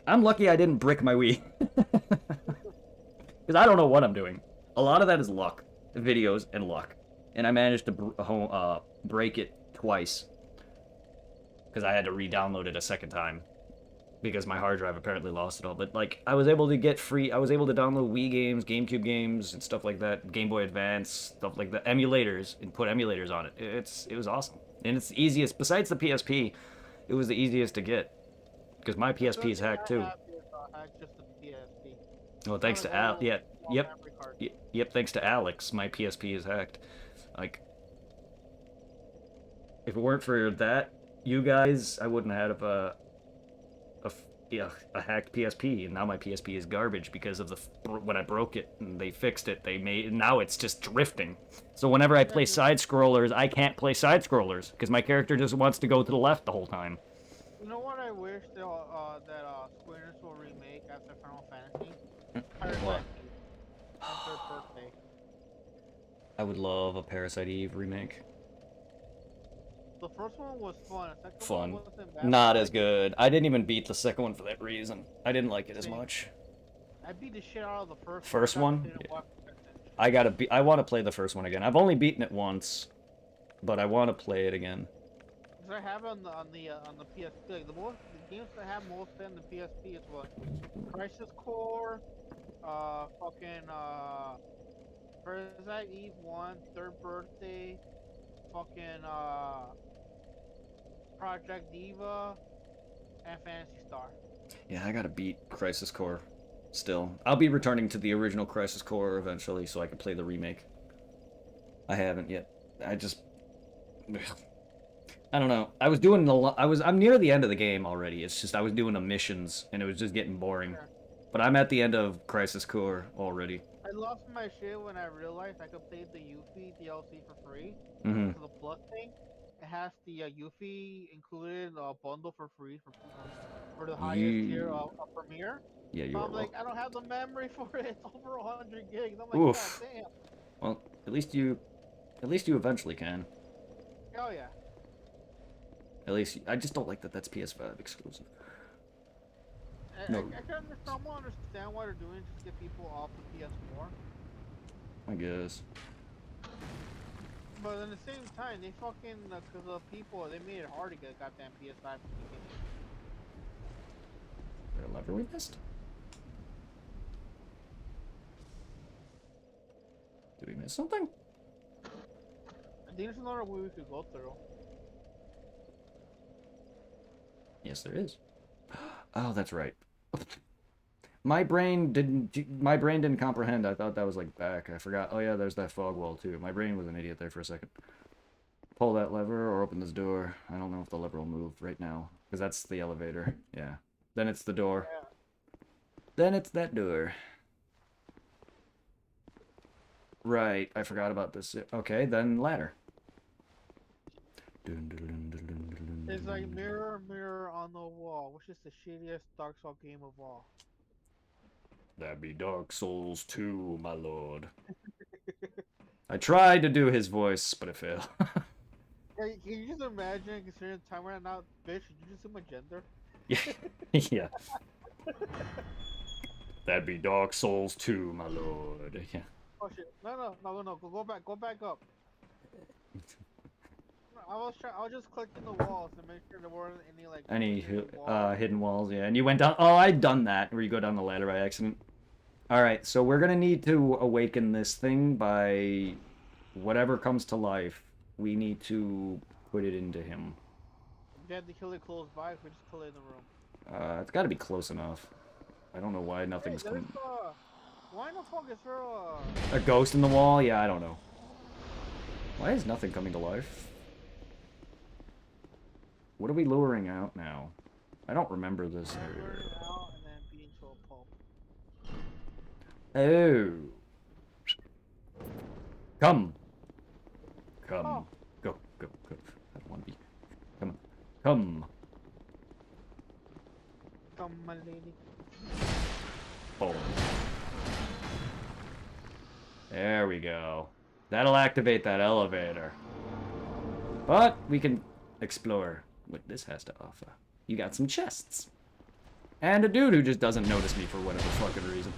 I'm lucky I didn't brick my Wii. Because I don't know what I'm doing. A lot of that is luck. Videos and luck. and I managed to break it twice because I had to re-download it a second time because my hard drive apparently lost it all. But like, I was able to get free. I was able to download Wii games, GameCube games, and stuff like that, Game Boy Advance, stuff like that, emulators, and put emulators on it. It was awesome, and it's the easiest. Besides the PSP, it was the easiest to get because my The PSP first is thing hacked I too. have is just the PSP. Well, On thanks an to Al. old Yeah, small yep, memory card. yep. Thanks to Alex, my PSP is hacked. Like, if it weren't for that, you guys, I wouldn't have yeah, a hacked PSP, and now my PSP is garbage because of when I broke it and they fixed it. Now it's just drifting. So whenever I play side scrollers, I can't play side scrollers because my character just wants to go to the left the whole time. You know what I wish that Square Enix will remake after Final Fantasy? What? Parasite Eve on their birthday. I would love a Parasite Eve remake. The first one was fun. The second Fun. one wasn't bad. Not as good. I didn't even beat the second one for that reason. I didn't like it as much. I beat the shit out of the first. First one? Yeah. I want to play the first one again. I've only beaten it once, but I want to play it again. Cause I have it on the PSP. Like the games that have most on the PSP is what? Crisis Core, fucking Parasite Eve 1, Third Birthday, fucking Project Diva, and Fantasy Star. Yeah, I gotta beat Crisis Core. Still, I'll be returning to the original Crisis Core eventually, so I can play the remake. I haven't yet. I don't know. I was doing I'm near the end of the game already. It's just I was doing the missions, and it was just getting boring. Yeah. But I'm at the end of Crisis Core already. I lost my shit when I realized I could play the Yuffie DLC for free. Mm-hmm. So the Plus thing, it has the Yuffie included bundle for free for the highest tier of Premiere. Yeah, you So are I'm like, welcome. I don't have the memory for it. It's over 100 gigs. I'm like, Oof. God damn. Well, at least you eventually can. Oh yeah. At least I just don't like that that's PS5 exclusive. I No. can understand why they're doing just to get people off the PS4. I guess. But at the same time, they fucking because of people, they made it hard to get a goddamn PS5 from the beginning. Is there a lever we missed? Did we miss something? I think there's another way we could go through. Yes, there is. Oh, that's right. My brain didn't comprehend. I thought that was like back. I forgot. Oh yeah, there's that fog wall too. My brain was an idiot there for a second. Pull that lever or open this door. I don't know if the lever will move right now because that's the elevator. Yeah. Then it's the door. Yeah. Then it's that door. Right. I forgot about this. Okay, then ladder. It's like mirror, mirror on the wall, which is the shittiest Dark Souls game of all. That be Dark Souls 2, my lord. I tried to do his voice, but it failed. Can you just imagine, considering the time right now, bitch, did you just say my gender? Yeah. Yeah. That be Dark Souls 2, my lord. Yeah. Oh shit! No! Go back up. I was just clicking the walls to make sure there weren't any hidden walls, yeah. And you went down. Oh, I'd done that, where you go down the ladder by accident. All right, so we're gonna need to awaken this thing by whatever comes to life. We need to put it into him. You had to kill it close by. We just kill it in the room. It's got to be close enough. I don't know why nothing's coming. Why the fuck is there a ghost in the wall? Yeah, I don't know. Why is nothing coming to life? What are we luring out now? I don't remember this area. luring out and then being to a pulp. Oh. Come. Oh. Go. I don't want to be. Come on. Come. Come, my lady. Boom. There we go. That'll activate that elevator. But we can explore what this has to offer. You got some chests. And a dude who just doesn't notice me for whatever fucking reason.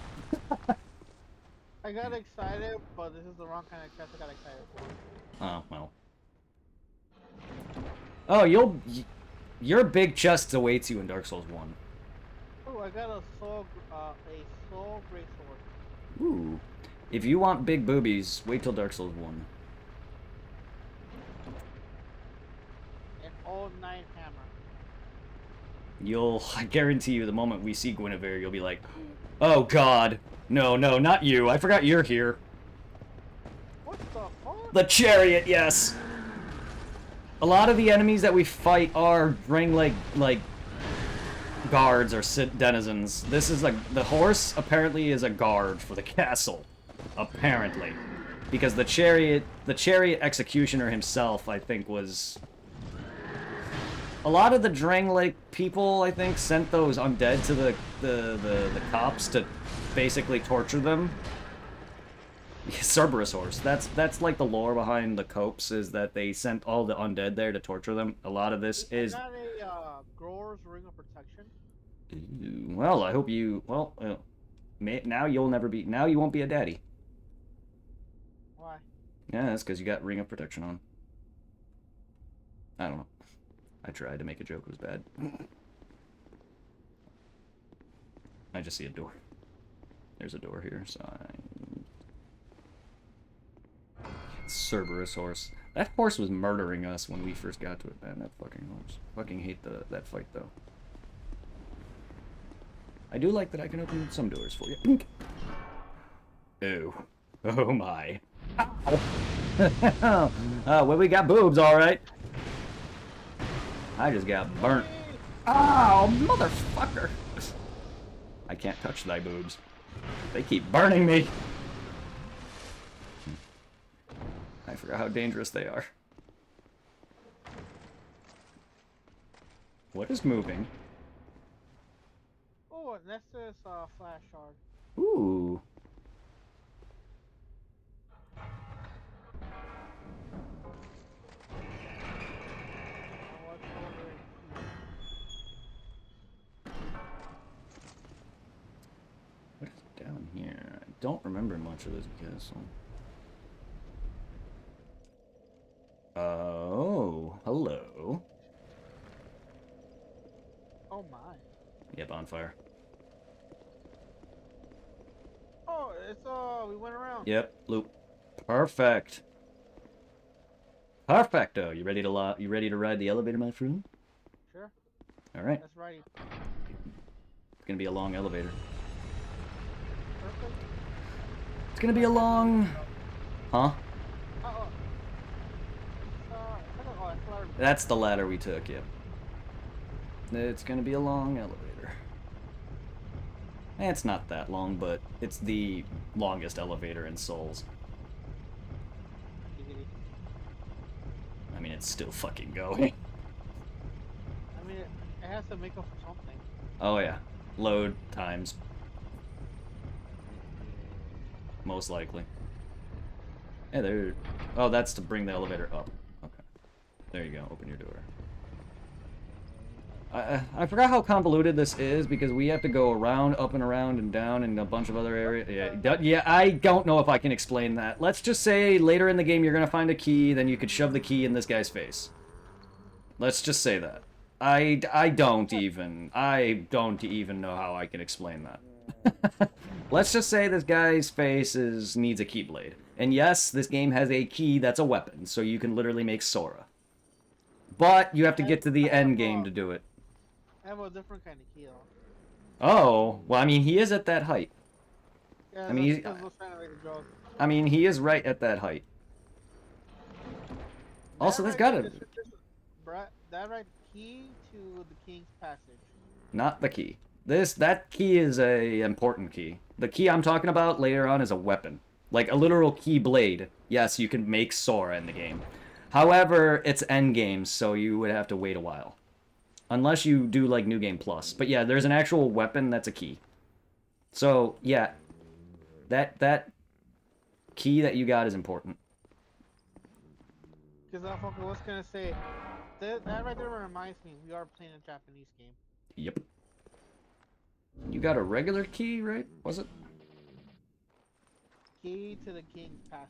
I got excited, but this is the wrong kind of chest I got excited for. Oh, well. Oh, your big chest awaits you in Dark Souls 1. Oh, I got a soul great sword. Ooh. If you want big boobies, wait till Dark Souls 1. An all-night hammer. I guarantee you, the moment we see Guinevere, you'll be like, oh god. No, no, not you. I forgot you're here. What the fuck? The chariot, yes. A lot of the enemies that we fight are Drang like guards or denizens. This is like the horse apparently is a guard for the castle, apparently, because the chariot executioner himself, I think, was. A lot of the Drang Lake people, I think, sent those undead to the cops to basically torture them. Cerberus horse. That's like the lore behind the Copes, is that they sent all the undead there to torture them. A lot of this is. Not a grower's ring of protection. Well, I hope you. Well, now you'll never be. Now you won't be a daddy. Why? Yeah, that's because you got ring of protection on. I don't know. I tried to make a joke. It was bad. I just see a door. There's a door here, so Cerberus horse. That horse was murdering us when we first got to it, man. That fucking horse. Fucking hate that fight, though. I do like that I can open some doors for you. Oh. Oh my. Ow. Well, we got boobs, alright. I just got burnt. Oh, motherfucker. I can't touch thy boobs. They keep burning me. I forgot how dangerous they are. What is moving? Oh, that's this flash shard. Ooh. What is down here? I don't remember much of this castle. Oh, hello. Oh my. Yeah, bonfire. Oh, it's we went around. Yep, loop. Perfect. Perfecto. You ready to ride the elevator, my friend? Sure. All right. That's right. It's gonna be a long elevator. Perfect. It's gonna be a long. Huh? Oh. That's the ladder we took. Yep. It's gonna be a long elevator. It's not that long, but it's the longest elevator in Souls. I mean, it's still fucking going. I mean, it has to make up for something. Oh yeah, load times. Most likely. Hey, there. Oh, that's to bring the elevator up. Okay. There you go. Open your door. I forgot how convoluted this is because we have to go around, up and around, and down, and a bunch of other areas. Yeah, I don't know if I can explain that. Let's just say later in the game you're gonna find a key, then you could shove the key in this guy's face. Let's just say that. I don't even know how I can explain that. Let's just say this guy's face needs a keyblade. And yes, this game has a key that's a weapon, so you can literally make Sora. But you have to get to the end game to do it. I have a different kind of key though. Oh, well, I mean, he is at that height. Yeah, I mean, he is right at that height. Also, there's gotta... That right key to the King's Passage. Not the key. That key is a important key. The key I'm talking about later on is a weapon. Like a literal key blade. Yes, you can make Sora in the game. However, it's endgame, so you would have to wait a while. Unless you do, like, New Game Plus. But yeah, there's an actual weapon that's a key. So, yeah. That key that you got is important. Because I was gonna say, that right there reminds me, we are playing a Japanese game. Yep. You got a regular key, right? Was it? key to the king's passage.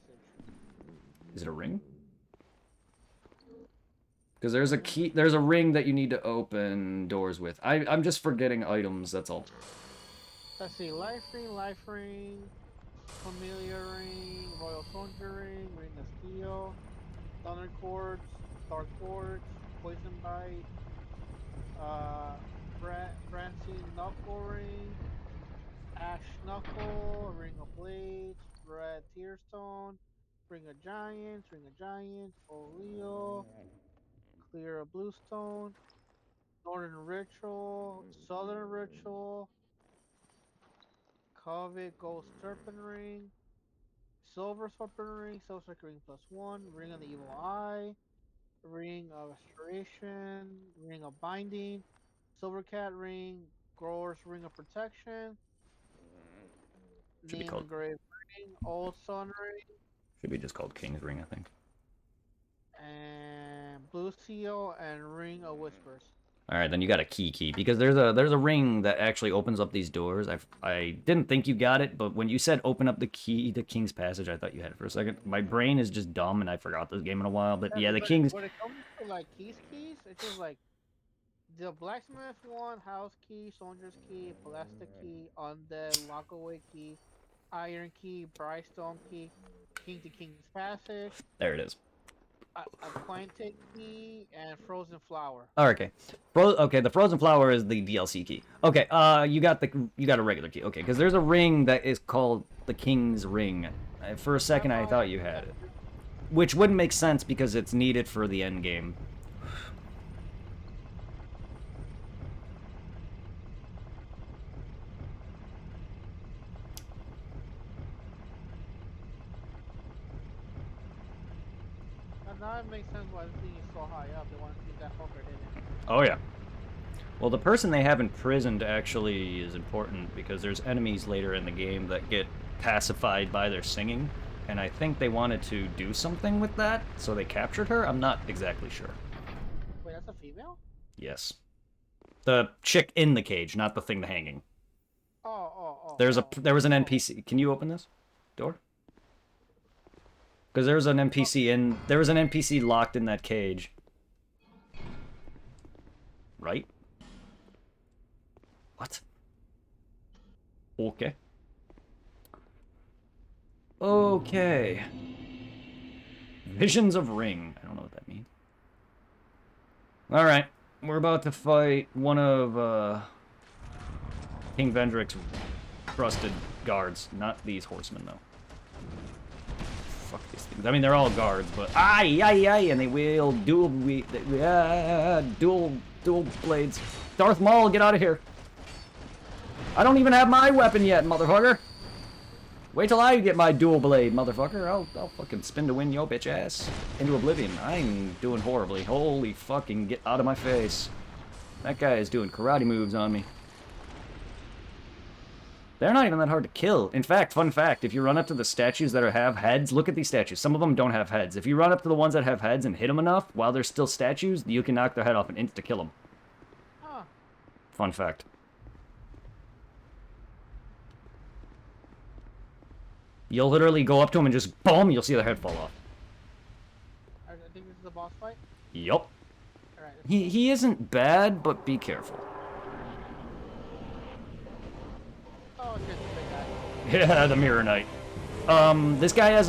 Is it a ring? Because there's a key, there's a ring that you need to open doors with. I'm just forgetting items, that's all. Let's see, life ring, familiar ring, royal soldier ring of steel, thunder quartz, dark quartz, poison bite, Francine knuckle ring, ash knuckle, ring of blades, red tearstone, ring of giants, folio, clear of bluestone, northern ritual, southern ritual, covet gold serpent ring, silver serpent ring, silver serpent ring +1, ring of the evil eye, ring of restoration, ring of binding, silver cat ring, grower's ring of protection, Should be name called, engraved ring, old sun ring, should be just called King's Ring, I think. and blue seal and ring of whispers. All right, then you got a key because there's a ring that actually opens up these doors. I didn't think you got it, but when you said open up the key to King's Passage, I thought you had it for a second. My brain is just dumb, and I forgot this game in a while. But yeah, the King's. When it comes to like keys, it's just like the blacksmith one, house key, soldier's key, plastic key, undead, lockaway key, iron key, brightstone key, king to king's passage, There it is. acquainted key, and frozen flower. Oh, okay. Okay, the frozen flower is the DLC key. Okay, you got a regular key. Okay, because there's a ring that is called the King's Ring. For a second, I thought you had it, which wouldn't make sense because it's needed for the end game. Now it makes sense why this thing is so high up. They want to keep that fucker hidden. Oh yeah. Well, the person they have imprisoned actually is important because there's enemies later in the game that get pacified by their singing, and I think they wanted to do something with that, so they captured her. I'm not exactly sure. Wait, that's a female? Yes. The chick in the cage, not the thing hanging. Oh. There was an NPC. Can you open this door? Because there was an NPC locked in that cage. Right? What? Okay. Okay. Visions of Ring. I don't know what that means. Alright. We're about to fight one of, King Vendrick's trusted guards. Not these horsemen, though. Fuck these things. I mean, they're all guards, but and they wield dual blades. Darth Maul, get out of here! I don't even have my weapon yet, motherfucker. Wait till I get my dual blade, motherfucker. I'll fucking spin to win your bitch ass into oblivion. I'm doing horribly. Holy fucking get out of my face! That guy is doing karate moves on me. They're not even that hard to kill. In fact, fun fact, if you run up to the statues that have heads, look at these statues. Some of them don't have heads. If you run up to the ones that have heads and hit them enough, while they're still statues, you can knock their head off and insta-kill them. Huh. Fun fact. You'll literally go up to them and just boom, you'll see their head fall off. I think this is the boss fight? Yup. Alright. He isn't bad, but be careful. Oh, it's just a big guy. Yeah, the Mirror Knight. This guy has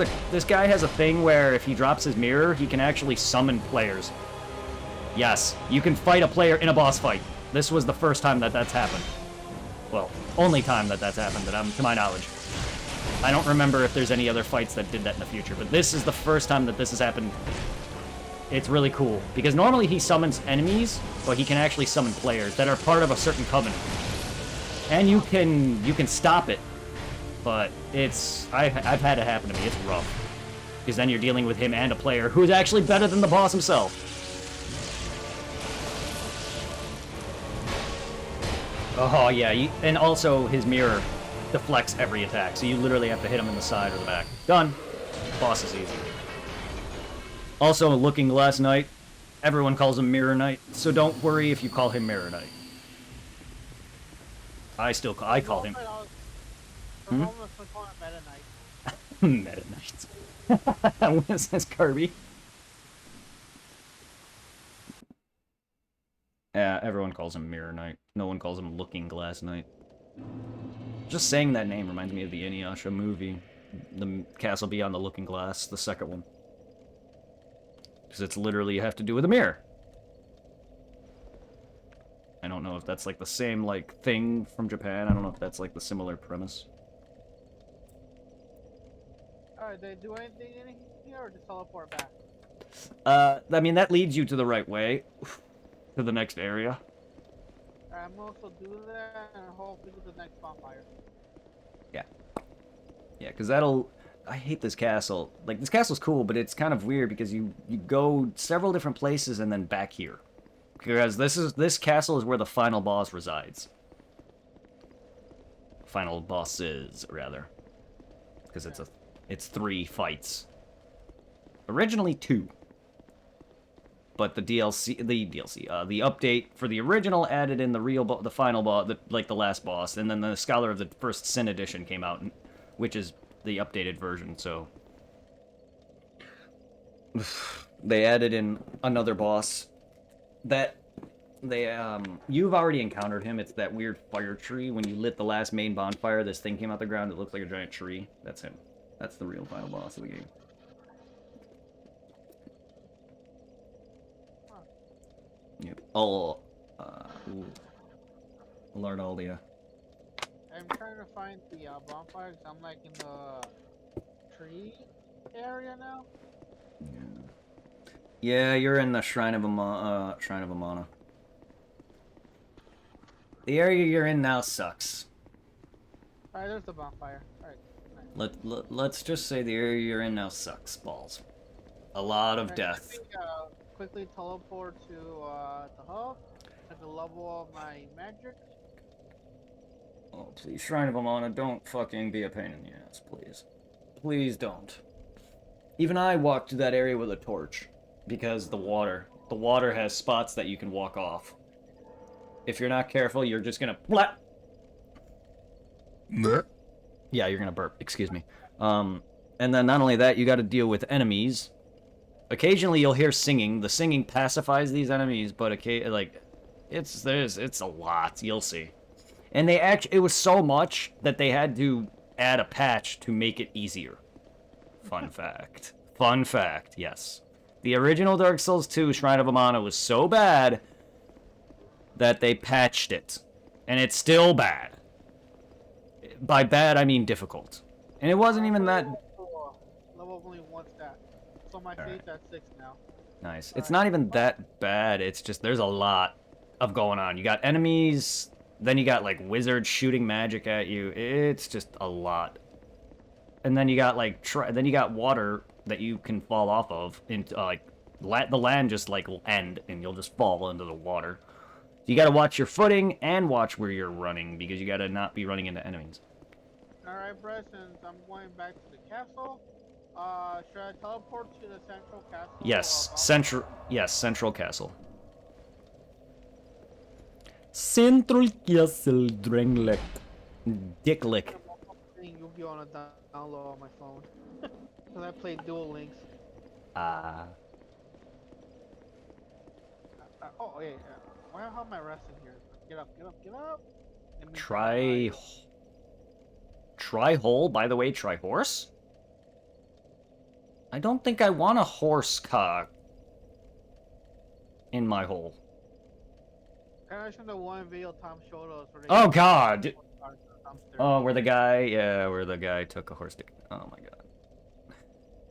a thing where if he drops his mirror, he can actually summon players. Yes, you can fight a player in a boss fight. This was the first time that that's happened. Well, only time that that's happened, to my knowledge. I don't remember if there's any other fights that did that in the future, but this is the first time that this has happened. It's really cool, because normally he summons enemies, but he can actually summon players that are part of a certain covenant. And you can stop it, but I've had it happen to me. It's rough, because then you're dealing with him and a player who's actually better than the boss himself. Oh yeah, and also his mirror deflects every attack, so you literally have to hit him in the side or the back. Done. Boss is easy. Also, Looking Glass Knight. Everyone calls him Mirror Knight, so don't worry if you call him Mirror Knight. I call him. Meta Knight. What is this, Kirby? Yeah, everyone calls him Mirror Knight. No one calls him Looking Glass Knight. Just saying that name reminds me of the Inuyasha movie. The Castle Beyond the Looking Glass, the second one. Because it's literally you have to do with a mirror. I don't know if that's like the same like thing from Japan. I don't know if that's like the similar premise. Alright, they do anything in here or just teleport back? I mean that leads you to the right way, to the next area. I'm also do that and hopefully to the next bonfire. Yeah, because that'll... I hate this castle. Like, this castle's cool, but it's kind of weird because you go several different places and then back here. Because this castle is where the final boss resides. Final bosses, rather. Because it's 3 fights. Originally 2. But the update for the original added in the final boss, the last boss, and then the Scholar of the First Sin edition came out, which is the updated version. So they added in another boss that you've already encountered him. It's that weird fire tree. When you lit the last main bonfire, this thing came out the ground. It looks like a giant tree. That's him. That's the real final boss of the game. Yep. Oh, Lord Aldia. I'm trying to find the bonfire because I'm like in the tree area now. Yeah, you're in the Shrine of Amana. The area you're in now sucks. Alright, there's the bonfire. Alright, nice. Let's just say the area you're in now sucks balls. A lot of death. Quickly teleport to the hub at the level of my magic. Oh, please, Shrine of Amana, don't fucking be a pain in the ass, please. Please don't. Even I walked to that area with a torch. Because the water has spots that you can walk off. If you're not careful, you're just gonna... Yeah, you're gonna burp, excuse me. And then not only that, you gotta deal with enemies. Occasionally you'll hear singing. The singing pacifies these enemies, but it's a lot. You'll see. And it was so much that they had to add a patch to make it easier. Fun fact. Fun fact, yes. The original Dark Souls 2 Shrine of Amana was so bad that they patched it. And it's still bad. By bad, I mean difficult. And it wasn't even that... Level only 1 stat. So my fate's at 6 now. Nice. It's not even that bad. It's just there's a lot of going on. You got enemies, then you got like wizards shooting magic at you. It's just a lot. And then you got like then you got water that you can fall off of into the land just like will end and you'll just fall into the water. You got to watch your footing and watch where you're running because you got to not be running into enemies. All right, Brett, since I'm going back to the castle, should I teleport to the central castle? Yes, central castle. Central Castle Drengleck. Dicklick. You'll be on a download on my phone. Because I played Dual Links. Ah. Oh, yeah. Why have my rest in here? Get up. Try hole, by the way, try horse? I don't think I want a horse cock in my hole. Can I show the one video Tom showed us? Oh god! Oh, where the guy took a horse dick. Oh my god.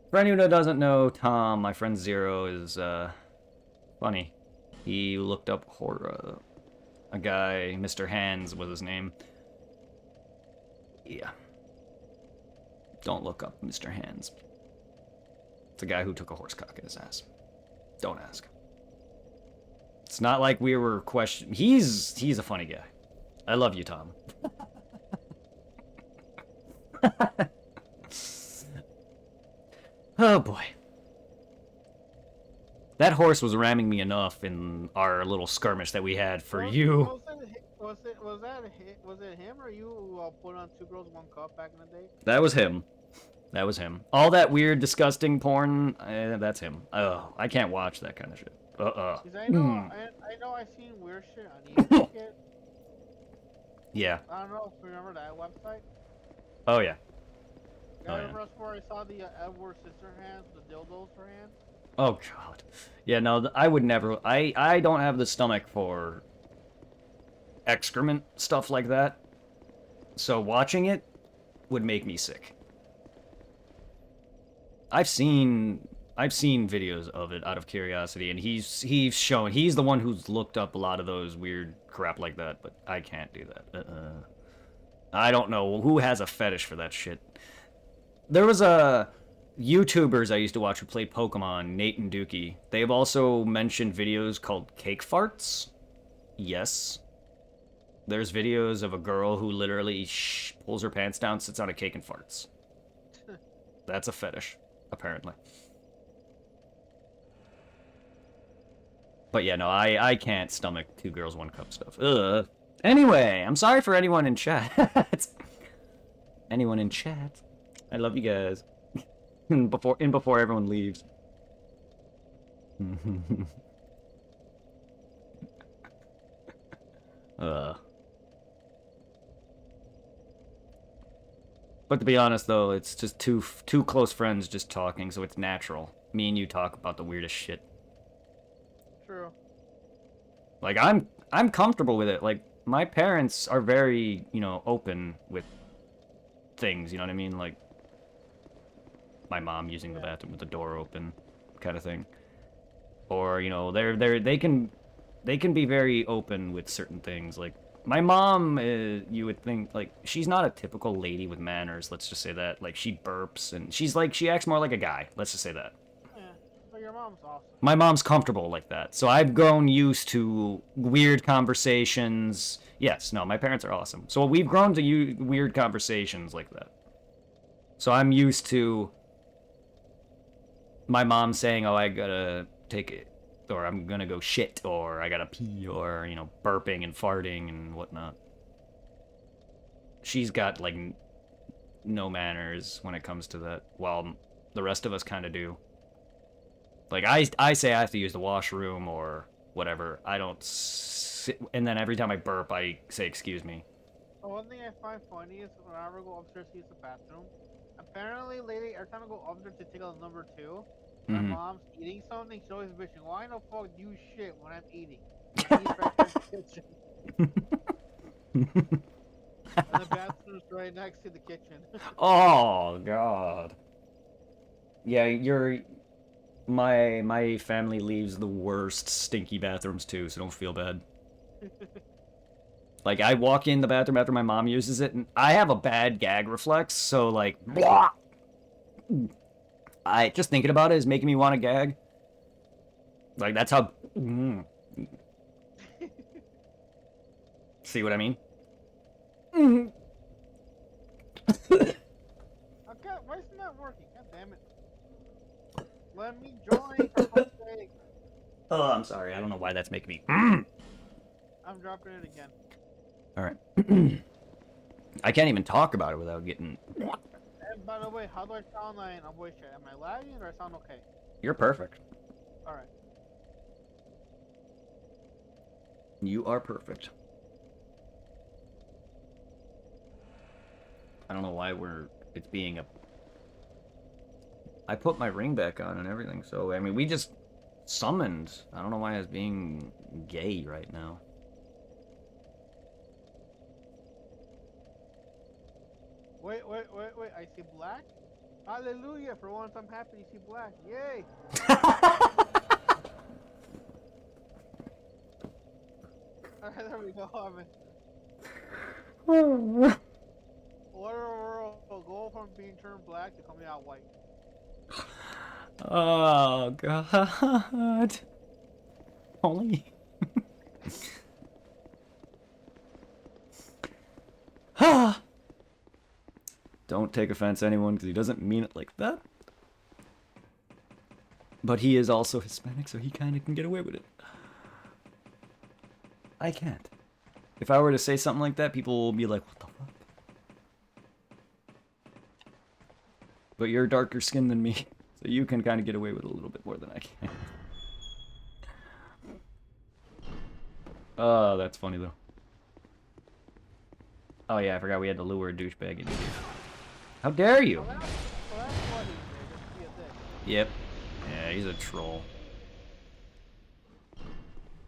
For anyone who doesn't know, Tom, my friend Zero, is funny. He looked up a guy, Mr. Hands was his name. Yeah. Don't look up Mr. Hands. It's a guy who took a horse cock in his ass. Don't ask. It's not like we were questioning. He's a funny guy. I love you, Tom. Oh boy. That horse was ramming me enough in our little skirmish that we had for you. Was it him or you put on 2 Girls 1 Cup back in the day? That was him. That was him. All that weird, disgusting porn, that's him. Oh, I can't watch that kind of shit. Cause I know, I know I've seen weird shit on eBay, kid. Yeah. I don't know if you remember that website. Oh, yeah. I Oh, yeah. remember that's where I saw the Edward sister hands, the dildos for hands. Oh, God. Yeah, no, I would never... I don't have the stomach for excrement, stuff like that. So watching it would make me sick. I've seen videos of it out of curiosity, and he's the one who's looked up a lot of those weird crap like that, but I can't do that. I don't know who has a fetish for that shit. There was a YouTubers I used to watch who play Pokemon, Nate and Dookie. They have also mentioned videos called cake farts. Yes. There's videos of a girl who literally pulls her pants down, sits on a cake and farts. That's a fetish, apparently. But yeah, no, I can't stomach 2 girls, 1 cup stuff. Ugh. Anyway, I'm sorry for anyone in chat. Anyone in chat. I love you guys. before everyone leaves. But to be honest, though, it's just two close friends just talking, so it's natural. Me and you talk about the weirdest shit. True. Like I'm comfortable with it. Like my parents are very, open with things. You know what I mean? Like my mom using the bathroom with the door open, kind of thing. Or they can be very open with certain things. Like my mom, you would think, like, she's not a typical lady with manners, let's just say that. Like, she burps, and she acts more like a guy, let's just say that. Yeah, but your mom's awesome. My mom's comfortable like that, so I've grown used to weird conversations. Yes, no, my parents are awesome. So we've grown to weird conversations like that. So I'm used to my mom saying, oh, I gotta take it, or I'm gonna go shit, or I gotta pee, or, burping and farting and whatnot. She's got, like, no manners when it comes to that, while the rest of us kind of do. Like, I say I have to use the washroom or whatever. I don't sit, and then every time I burp, I say, excuse me. Well, one thing I find funny is when I ever go upstairs to use the bathroom, apparently, lady, every time I go up there to take out number 2, my mom's eating something, she's always bitching, why the fuck do you shit when I'm eating? She's right there in the kitchen. And the bathroom's right next to the kitchen. Oh, God. Yeah, my family leaves the worst stinky bathrooms too, so don't feel bad. Like, I walk in the bathroom after my mom uses it, and I have a bad gag reflex, so, like, blah! Just thinking about it is making me want to gag. Like, that's how... See what I mean? Okay, why isn't that working? God damn it. Let me join, for fuck's sake. Oh, I'm sorry. I don't know why that's making me... I'm dropping it again. Alright. I can't even talk about it without getting... And by the way, how do I sound like a voice chat? Am I lagging or I sound okay? You're perfect. Alright. You are perfect. I don't know why it's being a... I put my ring back on and everything, so, I mean, we just summoned. I don't know why it's being gay right now. Wait, I see black? Hallelujah, for once I'm happy to see black. Yay! Alright, there we go, What a world, go from being turned black to coming out white. Oh, God. Only... Don't take offense, anyone, because he doesn't mean it like that. But he is also Hispanic, so he kind of can get away with it. I can't. If I were to say something like that, people will be like, what the fuck? But you're darker skinned than me, so you can kind of get away with a little bit more than I can. Oh, that's funny though. Oh yeah, I forgot we had to lure a douchebag into here. How dare you? Well, that's funny, man. Just be a dick. Yep. Yeah, he's a troll.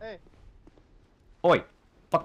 Hey, Oi!